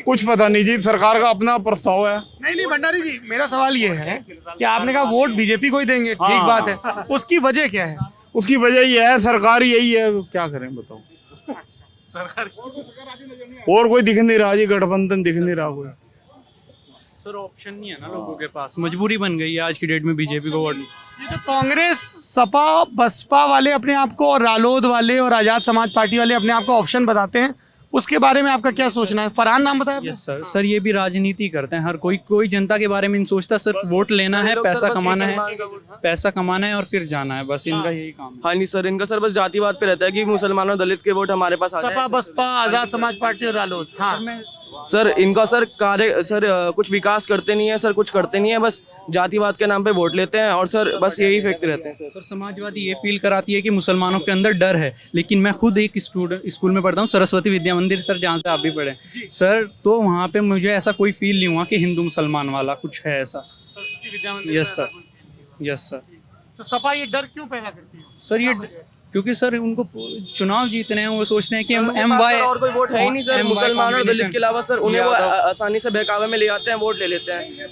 कुछ पता नहीं जी, सरकार का अपना प्रस्ताव है। नहीं भंडारी जी, मेरा सवाल ये है कि आपने कहा वोट बीजेपी को ही देंगे, ठीक बात है, उसकी वजह क्या है? उसकी वजह ये है, सरकार यही है, क्या करें बताओ। सरकार और कोई दिख नहीं रहा जी, गठबंधन दिख नहीं रहा कोई। सर ऑप्शन नहीं है ना लोगों के पास, मजबूरी बन गई है आज की डेट में बीजेपी को वोट। ये जो कांग्रेस, सपा, बसपा वाले अपने आप को, और रालोद वाले और आजाद समाज पार्टी वाले अपने आप को ऑप्शन बताते हैं, उसके बारे में आपका क्या सोचना है? फरहान नाम बताया? यस सर ये भी राजनीति करते हैं। हर कोई जनता के बारे में नहीं सोचता, सिर्फ वोट लेना है, पैसा कमाना है और फिर जाना है, बस इनका यही काम है। हाँ नहीं सर, इनका सर बस जातिवाद पे रहता है कि मुसलमानों और दलित के वोट हमारे पास आ जाए। सपा, बसपा, आजाद समाज पार्टी और रालोद। हाँ सर, इनका सर कार्य सर कुछ विकास करते नहीं है सर, कुछ करते नहीं है, बस जातिवाद के नाम पे वोट लेते हैं और सर बस यही फेंकते रहते हैं। सर समाजवादी ये फील कराती है कि मुसलमानों के अंदर डर है, लेकिन मैं खुद एक स्कूल में पढ़ता हूँ, सरस्वती विद्या मंदिर सर, जहाँ से आप भी पढ़े सर, तो वहाँ पे मुझे ऐसा कोई फील नहीं हुआ कि हिंदू मुसलमान वाला कुछ है ऐसा। Yes sir. तो सपा ये डर क्यों पैदा करती है? सर ये क्योंकि सर उनको चुनाव जीतने हैं, वो सोचते हैं कि MY और कोई वोट है ही नहीं सर, मुसलमान और दलित के अलावा सर, उन्हें वो आसानी से बहकावे में ले आते हैं, वोट ले लेते हैं।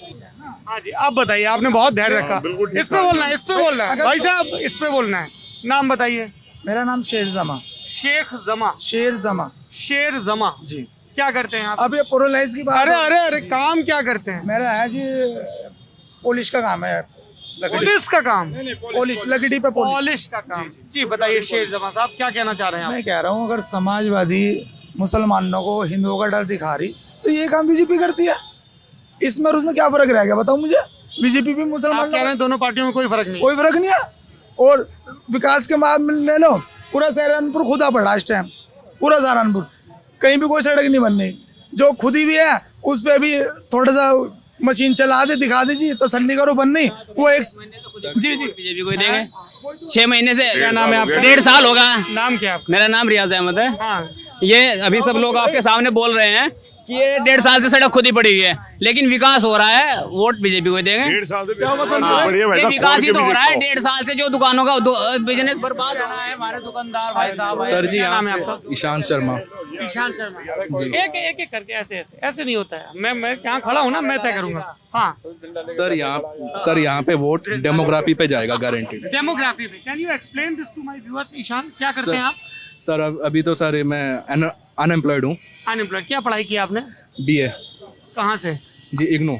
हाँ जी, आप बताइए, आपने बहुत ध्यान रखा। इस पे बोलना है भाई साहब, इस पे बोलना है। नाम बताइए। मेरा नाम शेर जमा। शेख जमा। शेर जमा। शेर जमा जी। क्या करते हैं आप? अब ये प्रोलाइज की बात। अरे अरे अरे काम क्या करते हैं? मेरा है जी पुलिस का काम है। पुलिस का काम? पुलिस लकड़ी पे पॉलिश का काम। जी बताइए शेर जमा साहब क्या कहना चाह रहे हैं आप? मैं कह रहा हूँ अगर समाजवादी मुसलमानों को हिंदुओं का डर दिखा रही तो ये काम बीजेपी करती है, इसमें और उसमें क्या फर्क रह गया बताओ मुझे? बीजेपी भी आप मुसलमान कह रहे हैं दोनों पार्टियों में कोई फर्क नहीं? कोई फर्क नहीं है। और विकास के मामले में ले लो, पूरा सहारनपुर खुदा पड़ा इस टाइम, पूरा सहारनपुर कहीं भी कोई सड़क नहीं बन रही। जो खुदी भी है उस पर भी थोड़ा सा मशीन चला दे दिखा दीजिए तसल्ली करो बन नहीं वो एक। जी जी बीजेपी को देंगे 6 महीने से। क्या नाम है आपका? 1.5 साल होगा। नाम क्या है आपका? मेरा नाम रियाज अहमद है। हाँ। ये अभी सब लोग आपके सामने बोल रहे हैं कि ये 1.5 साल से सड़क खुदी पड़ी हुई है, लेकिन विकास हो रहा है, वोट बीजेपी को देंगे। 1.5 साल से ये विकास ही तो हो रहा है। 1.5 साल से जो दुकानों का बिजनेस बर्बाद हो रहा है। हमारे दुकानदार भाई साहब। सर जी क्या नाम है आपका? ईशान शर्मा। ईशान शर्मा। एक एक करके ऐसे नहीं होता है। मैं यहाँ खड़ा हूँ ना, मैं तय करूंगा। हाँ सर यहाँ पे वोट डेमोग्राफी पे जाएगा गारंटीड। डेमोग्राफी पे। Can you explain this to my viewers? Ishan क्या करते हैं आप? सर अभी तो सर मैं अनएम्प्लॉयड हूँ। अनएम्प्लॉयड। क्या पढ़ाई की आपने? बीए। कहाँ से? जी इग्नू।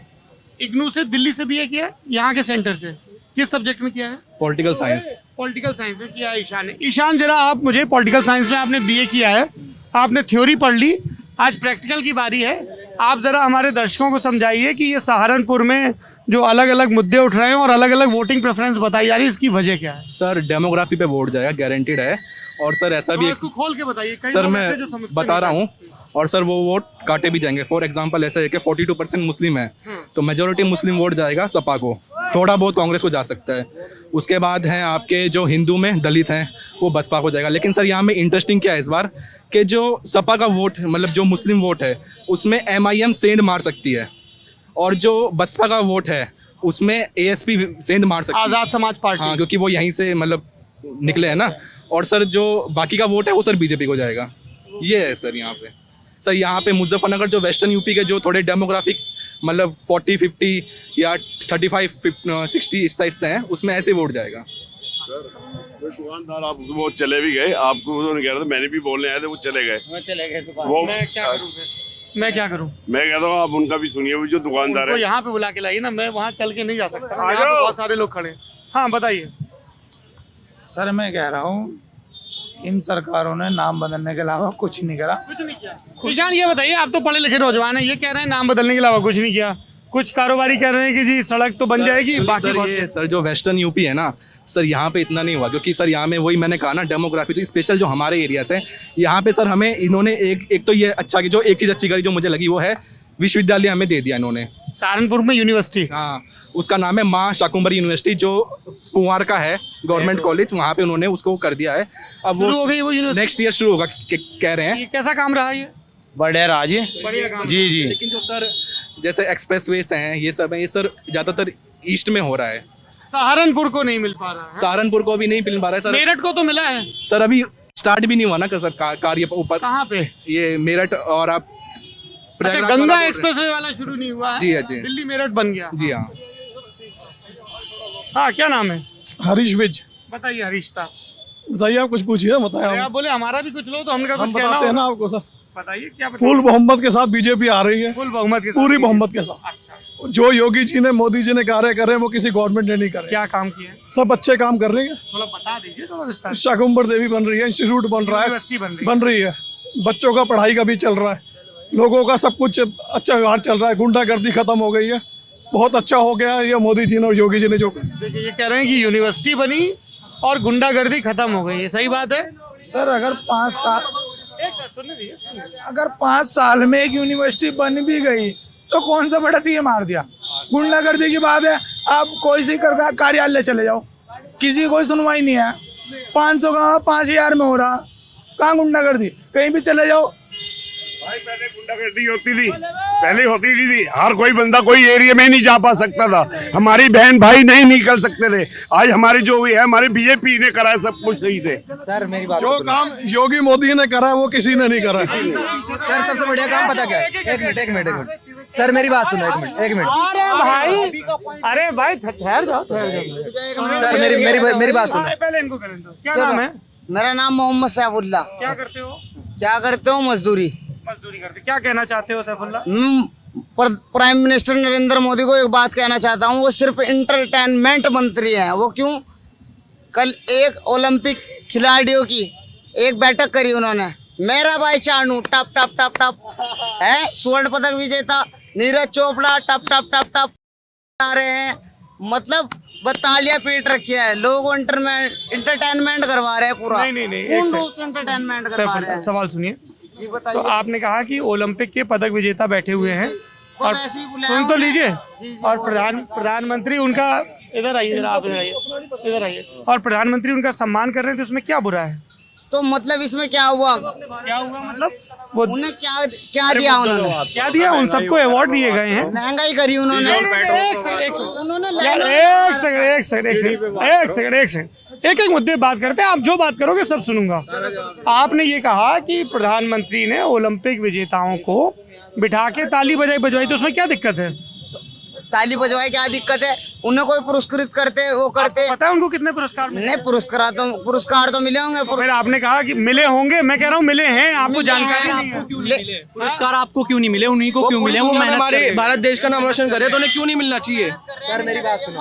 इग्नू से? दिल्ली से बीए किया? यहाँ के सेंटर से? किस सब्जेक्ट में किया है? Political science. पॉलिटिकल साइंस में किया है ईशान ने। ईशान जरा आप मुझे पॉलिटिकल साइंस में आपने बीए किया है, आपने थ्योरी पढ़ ली, आज प्रैक्टिकल की बारी है। आप जरा हमारे दर्शकों को समझाइए कि ये सहारनपुर में जो अलग अलग मुद्दे उठ रहे हैं और अलग अलग वोटिंग प्रेफरेंस बताई जा रही है, इसकी वजह क्या है? सर डेमोग्राफी पे वोट जाएगा गारंटीड है। और सर ऐसा भी इसको खोल के बताइए। सर मैं बता रहा हूँ। और सर वो वोट काटे भी जाएंगे। फॉर एग्जांपल ऐसा है कि 42% मुस्लिम है तो मेजोरिटी मुस्लिम वोट जाएगा सपा को, थोड़ा बहुत कांग्रेस को जा सकता है। उसके बाद हैं आपके जो हिंदू में दलित हैं वो बसपा को जाएगा। लेकिन सर यहाँ में इंटरेस्टिंग क्या है इस बार कि जो सपा का वोट मतलब जो मुस्लिम वोट है उसमें MIM सेंध मार सकती है, और जो बसपा का वोट है उसमें ASP सेंध मार सकती है, आज़ाद समाज पार्टी। हाँ, क्योंकि वो यहीं से मतलब निकले हैं ना। और सर जो बाकी का वोट है वो सर बीजेपी को जाएगा। ये है सर यहाँ पे। सर यहाँ पे मुजफ्फरनगर जो वेस्टर्न यूपी के जो थोड़े डेमोग्राफिक मतलब 40-50 या 35-60 इस टाइप से हैं उसमें ऐसे वोट जाएगा। दुकानदार आप वो चले भी गए, आपको उन्होंने कह रहा था, मैंने भी बोलने आए थे, वो चले गए। वो मैं क्या करूँ फिर? मैं क्या करूँ? मैं कहता हूँ आप उनका भी सुनिए, वो जो दुकानदार तो है। यहाँ पे बुला के लाइए ना, मैं वहाँ चल के नहीं जा सकता। यहाँ पे बहुत सारे लोग खड़े हैं। हाँ बताइए। सर मैं कह रहा हूँ इन सरकारों ने नाम बदलने के अलावा कुछ नहीं करा। कुछ नहीं किया। ईशान ये बताइए, आप तो पढ़े लिखे नौजवान हैं, ये कह रहे हैं नाम बदलने के अलावा कुछ नहीं किया। कुछ कारोबारी कह रहे हैं कि जी सड़क तो बन जाएगी, बाकी सर ये सर जो वेस्टर्न यूपी है ना सर, यहाँ पे इतना नहीं हुआ क्योंकि सर यहाँ में वही मैंने कहा ना डेमोग्राफी स्पेशल जो हमारे एरिया से यहाँ पे सर हमें इन्होंने एक तो ये अच्छा की जो एक चीज़ अच्छी करी जो मुझे लगी वो है विश्वविद्यालय हमें दे दिया इन्होंने सहारनपुर में यूनिवर्सिटी। हाँ उसका नाम है माँ शाकुंभरी यूनिवर्सिटी जो कुंवार का है गवर्नमेंट कॉलेज, वहाँ पे उन्होंने उसको कर दिया है। अब शुरू हो गई वो यूनिवर्सिटी? नेक्स्ट ईयर शुरू होगा कह रहे हैं। ये कैसा काम रहा ये? बढ़िया रहा जी। बढ़िया काम। जी जी। लेकिन जो सर जैसे एक्सप्रेसवेज हैं ये सब हैं, ये सर ज़्यादातर ईस्ट में हो रहा है, सहारनपुर को नहीं मिल पा रहा है। सहारनपुर को भी नहीं मिल पा रहा है सर। मेरठ को तो मिला है सर, अभी स्टार्ट भी नहीं हुआ ना सर कार्य ऊपर। कहाँ पे? ये मेरठ और आप गंगा एक्सप्रेसवे वाला शुरू नहीं हुआ है? जी हाँ जी। दिल्ली मेरठ बन गया। जी हाँ। हाँ क्या नाम है? हरीश विज। बताइए हरीश साहब। बताइए आप कुछ पूछिए बताया आप बोले हमारा भी कुछ लो तो हमने कहा हम कुछ कहना बताते हैं ना होगा। आपको सर। बताइए क्या फुल बहुमत के साथ बीजेपी आ रही है। फुल बहुमत के साथ? पूरी बहुमत के साथ। अच्छा। जो योगी जी ने मोदी जी ने कार्य करे वो किसी गवर्नमेंट ने नहीं करे। क्या काम किया? सब अच्छे काम कर रही है। थोड़ा बता दीजिए थोड़ा विस्तार। शाकुंभर देवी बन रही है, इंस्टीट्यूट बन रहा है, यूनिवर्सिटी बन रही है, बच्चों का पढ़ाई का भी चल रहा है, लोगों का सब कुछ अच्छा व्यवहार चल रहा है, गुंडागर्दी खत्म हो गई है, बहुत अच्छा हो गया ये मोदी जी ने और योगी जी ने जो देखिए ये कह रहे हैं कि यूनिवर्सिटी बनी और गुंडागर्दी खत्म हो गई, ये सही बात है? सर अगर 5 साल में एक यूनिवर्सिटी बन भी गई तो कौन सा बड़ा तीर मार दिया? गुंडागर्दी की बात है, आप कोई सी कार्यालय चले जाओ, किसी की कोई सुनवाई नहीं है। 500 का 5000 में हो रहा, कहाँ गुंडागर्दी? कहीं भी चले जाओ। भाई पहले गुंडागर्दी होती थी, पहले होती नहीं थी। हर कोई बंदा कोई एरिया में नहीं जा पा सकता था, हमारी बहन भाई नहीं निकल सकते थे। आज हमारी जो भी है हमारे बीजेपी ने करा है, सब कुछ सही थे। सर मेरी बात जो काम योगी मोदी ने करा वो किसी ने नहीं करा। सर सबसे बढ़िया काम पता क्या है? एक मिनट सर मेरी बात सुनो, एक मिनट। अरे भाई ठहर जाओ। सर मेरी बात सुनो। पहले इनको करें दो। क्या नाम है? मेरा नाम मोहम्मद सैफुल्ला। क्या करते हो? क्या करते हो? मजदूरी करते। क्या कहना चाहते हो सैफुल्ला? प्राइम मिनिस्टर नरेंद्र मोदी को एक बात कहना चाहता हूँ, वो सिर्फ इंटरटेनमेंट मंत्री हैं। वो क्यों? कल एक ओलंपिक खिलाड़ियों की एक बैठक करी उन्होंने, मेरा भाई चानू टप टप टप टप है, स्वर्ण पदक विजेता नीरज चोपड़ा टप टप टप टप आ रहे हैं, मतलब बतालियां पीट रखी है। लोग इंटरटेनमेंट करवा रहे हैं पूरा। नहीं, इंटरटेनमेंट करवा रहे हैं। सवाल सुनिए। जी बताइए। तो आपने कहा कि ओलंपिक के पदक विजेता बैठे हुए हैं और वैसे ही बुलाया सुन तो उन्होंने। लीजिए। जी, और प्रधानमंत्री उनका इधर आइए, आप इधर आइए। और प्रधानमंत्री उनका सम्मान कर रहे हैं, तो उसमें क्या बुरा है? तो मतलब इसमें क्या हुआ? मतलब वो उन्हें क्या दिया? उन्होंने क्या दिया? उन सबको अवार्ड दिए गए हैं। महंगाई करी उन्होंने। एक एक मुद्दे बात करते हैं। आप जो बात करोगे सब सुनूंगा। आपने ये कहा कि प्रधानमंत्री ने ओलंपिक विजेताओं को बिठा के ताली बजवाई, तो उसमें क्या दिक्कत है? ताली बजवाए क्या दिक्कत है? उन्हें कोई पुरस्कृत करते, वो करते। पता है उनको कितने पुरस्कार मिले? नहीं, पुरस्कार तो मिले होंगे। फिर आपने कहा कि मिले होंगे, मैं कह रहा हूँ मिले हैं। आपको जानकारी नहीं है? पुरस्कार आपको क्यों नहीं मिले? उन्हीं को क्यों मिले? वो मेहनत हमारे कर रहे हैं। भारत देश का नाम रोशन करे तो उन्हें क्यों नहीं मिलना चाहिए? सर मेरी बात सुनो।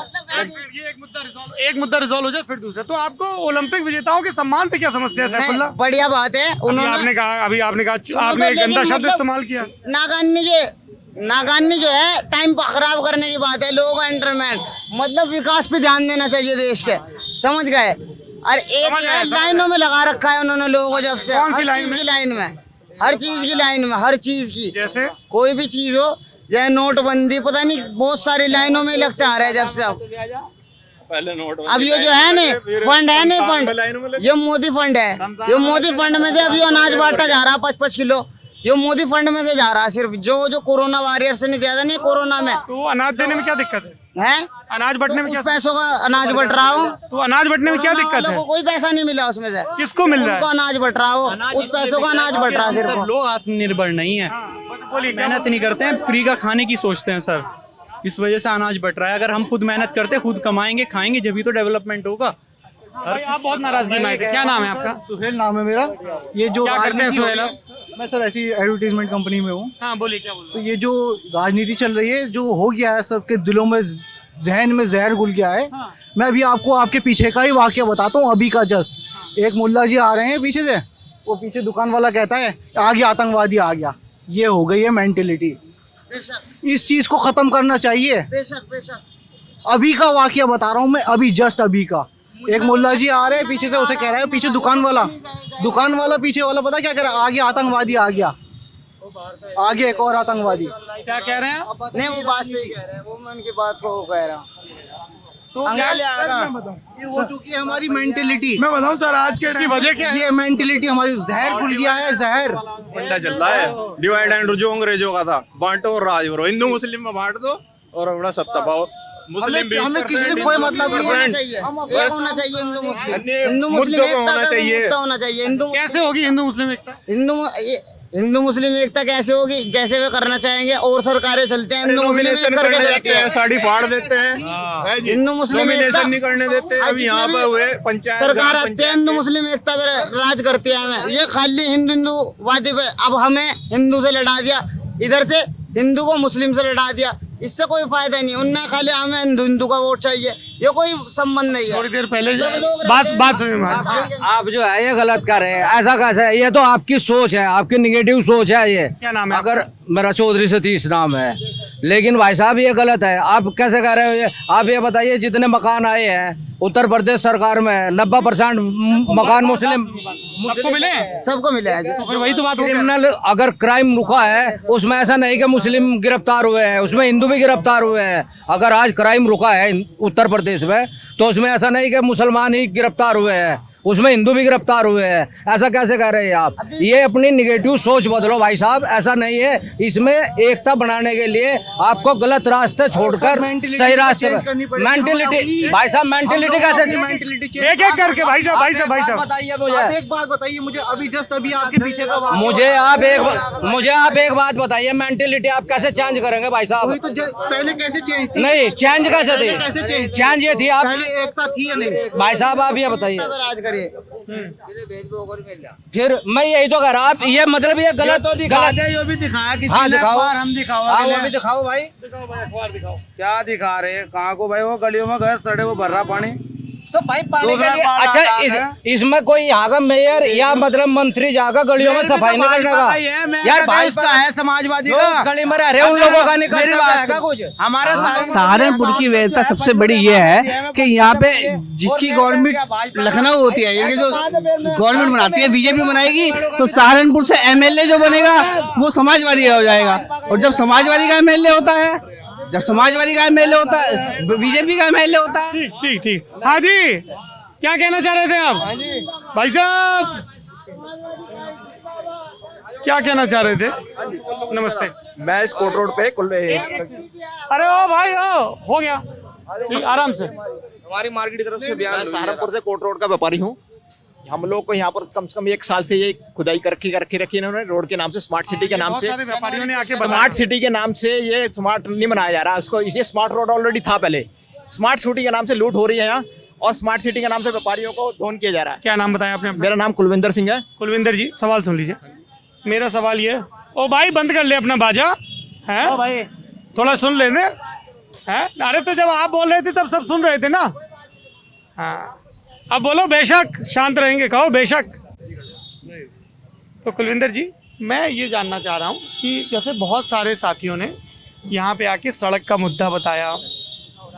ये एक मुद्दा रिजॉल्व हो जाए, फिर दूसरा। तो आपको ओलंपिक विजेताओं के सम्मान से क्या समस्या है सैफुल्ला? बढ़िया बात है। आपने कहा आपने एक गंदा शब्द इस्तेमाल किया। नागानी जो है टाइम खराब करने की बात है। लोगों का इंटरमेंट मतलब विकास पे ध्यान देना चाहिए देश के, समझ गए? और एक लाइनों में लगा रखा है उन्होंने लोगों को, जब से कौन सी लाइन में? हर चीज की लाइन में, हर चीज की। जैसे कोई भी चीज हो, चाहे नोटबंदी, पता नहीं बहुत सारी लाइनों में लगते आ रहे हैं जब से। अब ये जो है ना फंड है ना, फंड ये मोदी फंड है। ये मोदी फंड में से अभी अनाज बांटा जा रहा है 5-5 किलो। ये मोदी फंड में से जा रहा है सिर्फ, जो कोरोना वॉरियर से नहीं दिया था नहीं कोरोना में। तो अनाज देने में क्या दिक्कत है? अनाज बंटने में उस क्या? पैसों का अनाज बंट रहा हो। तो अनाज बंटने में क्या दिक्कत है? कोई पैसा नहीं मिला उसमें से। किसको मिल रहा है? उनको अनाज बट रहा हो, उस पैसों का अनाज बट रहा है सिर्फ। सब लोग आत्मनिर्भर नहीं है, मेहनत नहीं करते हैं, फ्री का खाने की सोचते हैं सर। इस वजह से अनाज बट रहा है। अगर हम खुद मेहनत करते, खुद कमाएंगे, खाएंगे, जब तो डेवलपमेंट होगा। आप बहुत नाराजगी में आए थे। क्या नाम है आपका? सुहेल नाम है मेरा। ये जो क्या करते हैं सुहेल आप? मैं सर ऐसी एडवर्टीजमेंट कंपनी में हूँ। हाँ बोलिए, क्या बोल रहे तो ये जो राजनीति चल रही है, जो हो गया है, सबके दिलों में, जहन में जहर घुल गया है। मैं अभी आपको आपके पीछे का ही वाकया बताता हूँ। अभी का जस्ट एक मुल्ला जी आ रहे हैं पीछे से, वो पीछे दुकान वाला कहता है आ गया आतंकवादी आ गया। ये हो गई है मेंटेलिटी। इस चीज को खत्म करना चाहिए। बेशक अभी का वाकया बता रहा हूँ मैं, अभी जस्ट अभी का। एक मुल्ला जी आ रहे हैं पीछे से, उसे कह रहा है, पीछे दुकान वाला पीछे वाला पता क्या कह रहा है? आ गया आतंकवादी आ गया, आगे एक और आतंकवादी। क्या कह रहे हैं? नहीं, वो बात सही कह रहे हैं, वो मैं उनकी बात को कह रहा हूँ। तो ये हो चुकी है हमारी मेंटेलिटी। मैं बताऊं सर, आज के इसकी वजह क्या है? ये मेंटेलिटी हमारी जहर घुल गया है, जहर। फंडा चल रहा है डिवाइड एंड जो अंग्रेजों का था, बांटो और राज करो। हिंदू मुस्लिम में बांट दो और अपना सत्ता पाओ। हमें किसी से कोई मतलब नहीं होना चाहिए, एक होना चाहिए हिंदू मुस्लिम एकता होना चाहिए। कैसे होगी हिंदू मुस्लिम एकता? हिंदू मुस्लिम एकता कैसे होगी? जैसे वे करना चाहेंगे, और सरकारें चलते हैं हिंदू मुस्लिम एक करके चलते हैं, साड़ी फाड़ देते हैं। हिंदू मुस्लिम एकता नहीं करने देते। अभी यहाँ पर हुए पंचायत सरकार आती है, हिंदू मुस्लिम एकता पे राज करती है। हमें ये खाली हिंदू वादी पे, अब हमें हिंदू से लड़ा दिया, इधर से हिंदू को मुस्लिम से लड़ा दिया। इससे कोई फायदा नहीं। उनने खाली हमें हिंदू का वोट चाहिए, ये कोई संबंध नहीं है। थोड़ी देर पहले बात सुनिए। आप जो है ये गलत कर रहे हैं, ऐसा कैसे? ये तो आपकी सोच है, आपकी निगेटिव सोच है ये। क्या नाम है? अगर मेरा चौधरी सतीश नाम है, लेकिन भाई साहब ये गलत है। आप कैसे कह रहे हो ये? आप ये बताइए, जितने मकान आए हैं उत्तर प्रदेश सरकार में 90% मकान मुस्लिम सबको मिले, सबको मिले हैं। तो फिर वही तो बात हो गई। क्रिमिनल अगर क्राइम रुका है, उसमें ऐसा नहीं कि मुस्लिम गिरफ्तार हुए हैं, उसमें हिंदू भी गिरफ्तार हुए हैं। अगर आज क्राइम रुका है उत्तर प्रदेश में, तो उसमें ऐसा नहीं कि मुसलमान ही गिरफ्तार हुए हैं, उसमें हिंदू भी गिरफ्तार हुए हैं। ऐसा कैसे कह रहे हैं आप? ये अपनी निगेटिव सोच बदलो भाई साहब, ऐसा नहीं है। इसमें एकता बनाने के लिए आपको गलत रास्ते छोड़कर सही रास्ते मेंटेलिटी, भाई साहब मेंटेलिटी कैसे? एक एक करके भाई साहब बताइए मुझे। एक बात बताइए मुझे, अभी जस्ट अभी आपके पीछे का मुझे आप एक बात बताइए, मेंटेलिटी आप कैसे चेंज करेंगे भाई साहब? तो पहले कैसे चेंज थी? नहीं, चेंज कैसे थी? कैसे चेंज? चेंज ये थी, आप पहले एकता थी या नहीं? भाई साहब आप ये बताइए। करिए। फिर मैं यही तो कह रहा, आप ये मतलब ये गलत तो दिखा दे, ये भी दिखाया कि हाँ दिखाओ, हम दिखाओ, वो भी दिखाओ भाई, क्या दिखा रहे हैं कहाँ को भाई, वो गलियों में घर सड़े को भर रहा पानी, तो भाई पानी के लिए अच्छा इसमें कोई यहाँ का मेयर या मतलब मंत्री जाकर गलियों में सफाई नहीं करने का यार, भाजपा है समाजवादी का गली में रह रहे उन लोगों का नहीं करना कुछ। हमारे सहारनपुर की वैधता सबसे बड़ी ये है कि यहाँ पे जिसकी गवर्नमेंट लखनऊ होती है, ये जो गवर्नमेंट बनाती है बीजेपी बनाएगी, तो सहारनपुर से एमएलए जो बनेगा वो समाजवादी हो जाएगा, और जब समाजवादी का एमएलए होता है, जब समाजवादी का एमएलए होता है, बीजेपी का एमएलए होता है। ठीक ठीक। हाँ जी, क्या कहना चाह रहे थे आप भाई साहब, क्या कहना चाह रहे थे? नमस्ते। मैं इस कोट रोड पे अरे ओ भाई ओ, हो गया ठीक, आराम से। हमारी मार्केट की तरफ से बयान, सहारनपुर से कोट रोड का व्यापारी हूँ। हम लोग को यहाँ पर कम से कम 1 साल से ये खुदाई रखी इन्होंने रोड के नाम से, स्मार्ट सिटी के नाम से, व्यापारियों ने आके स्मार्ट सिटी के नाम से ये स्मार्ट नहीं बनाया जा रहा, उसको ये स्मार्ट रोड ऑलरेडी था पहले, स्मार्ट सिटी के नाम से लूट हो रही है यहाँ, और स्मार्ट सिटी के नाम से व्यापारियों को धोन किया जा रहा है। क्या नाम बताया आपने? मेरा नाम कुलविंदर सिंह है। कुलविंदर जी, सवाल सुन लीजिए। मेरा सवाल ये, ओ भाई बंद कर ले अपना बाजा, है भाई थोड़ा सुन लेने हैं। अरे तो जब आप बोल रहे थे तब सब सुन रहे थे ना। हाँ अब बोलो बेशक, शांत रहेंगे, कहो बेशक। तो कुलविंदर जी, मैं ये जानना चाह रहा हूँ कि जैसे बहुत सारे साथियों ने यहाँ पे आके सड़क का मुद्दा बताया,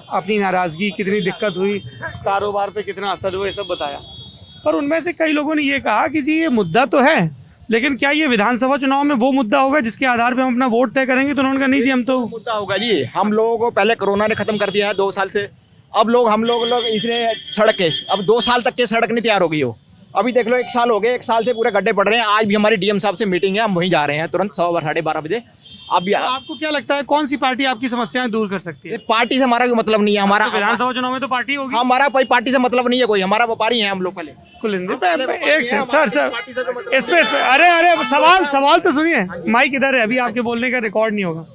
अपनी नाराज़गी, कितनी दिक्कत हुई, कारोबार पे कितना असर हुआ, ये सब बताया, पर उनमें से कई लोगों ने ये कहा कि जी ये मुद्दा तो है, लेकिन क्या ये विधानसभा चुनाव में वो मुद्दा होगा जिसके आधार पे हम अपना वोट तय करेंगे? तो उन्होंने कहा नहीं जी, हम तो मुद्दा होगा जी, हम लोगों को पहले कोरोना ने खत्म कर दिया है 2 साल से, अब हम लोग इसने सड़क के, अब 2 साल तक के सड़क नहीं तैयार हो गई हो, अभी देख लो 1 साल हो गए, 1 साल से पूरे गड्ढे पड़ रहे हैं। आज भी हमारी डीएम साहब से मीटिंग है, हम वहीं जा रहे हैं तुरंत 12:30 बजे। अब आपको क्या लगता है कौन सी पार्टी आपकी समस्याएं दूर कर सकती है? पार्टी से हमारा कोई मतलब नहीं है, हमारा विधानसभा चुनाव में तो पार्टी होगी, हमारा कोई पार्टी से मतलब नहीं है कोई, हमारा व्यापारी है हम लोग। पहले एक सर इस पे अरे सवाल तो सुनिए, माइक इधर है, अभी आपके बोलने का रिकॉर्ड नहीं होगा।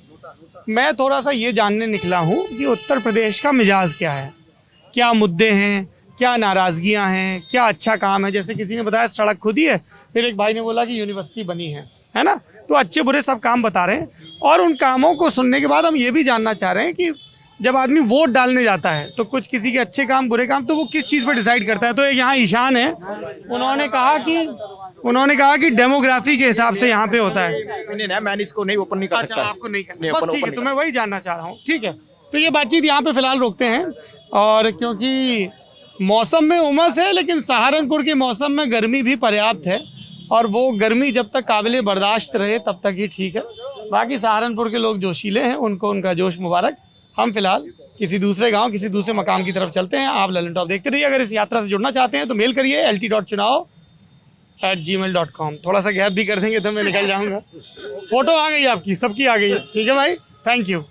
मैं थोड़ा सा ये जानने निकला हूँ कि उत्तर प्रदेश का मिजाज क्या है, क्या मुद्दे हैं, क्या नाराज़गियाँ हैं, क्या अच्छा काम है। जैसे किसी ने बताया सड़क खुदी है, फिर एक भाई ने बोला कि यूनिवर्सिटी बनी है ना, तो अच्छे बुरे सब काम बता रहे हैं। और उन कामों को सुनने के बाद हम ये भी जानना चाह रहे हैं कि जब आदमी वोट डालने जाता है तो कुछ किसी के अच्छे काम बुरे काम तो वो किस चीज़ पर डिसाइड करता है। तो यहाँ ईशान है, उन्होंने कहा कि डेमोग्राफी के हिसाब से यहाँ पे होता है। नहीं, मैंने इसको नहीं ओपन नहीं कर सकता। आपको नहीं करना, बस ठीक है, तो मैं वही जानना चाह रहा हूँ। ठीक है, तो ये बातचीत यहाँ पे फिलहाल रोकते हैं, और क्योंकि मौसम में उमस है, लेकिन सहारनपुर के मौसम में गर्मी भी पर्याप्त है, और वो गर्मी जब तक काबिल बर्दाश्त रहे तब तक ही ठीक है। बाकी सहारनपुर के लोग जोशीले हैं, उनको उनका जोश मुबारक। हम फिलहाल किसी दूसरे गांव, किसी दूसरे मकाम की तरफ चलते हैं। आप ललन टॉप देखते रहिए। अगर इस यात्रा से जुड़ना चाहते हैं तो मेल करिए lt.chunav@gmail.com। थोड़ा सा गैप भी कर देंगे तो मैं निकल जाऊँगा। फोटो आ गई आपकी, सबकी आ गई है। ठीक है भाई, थैंक यू।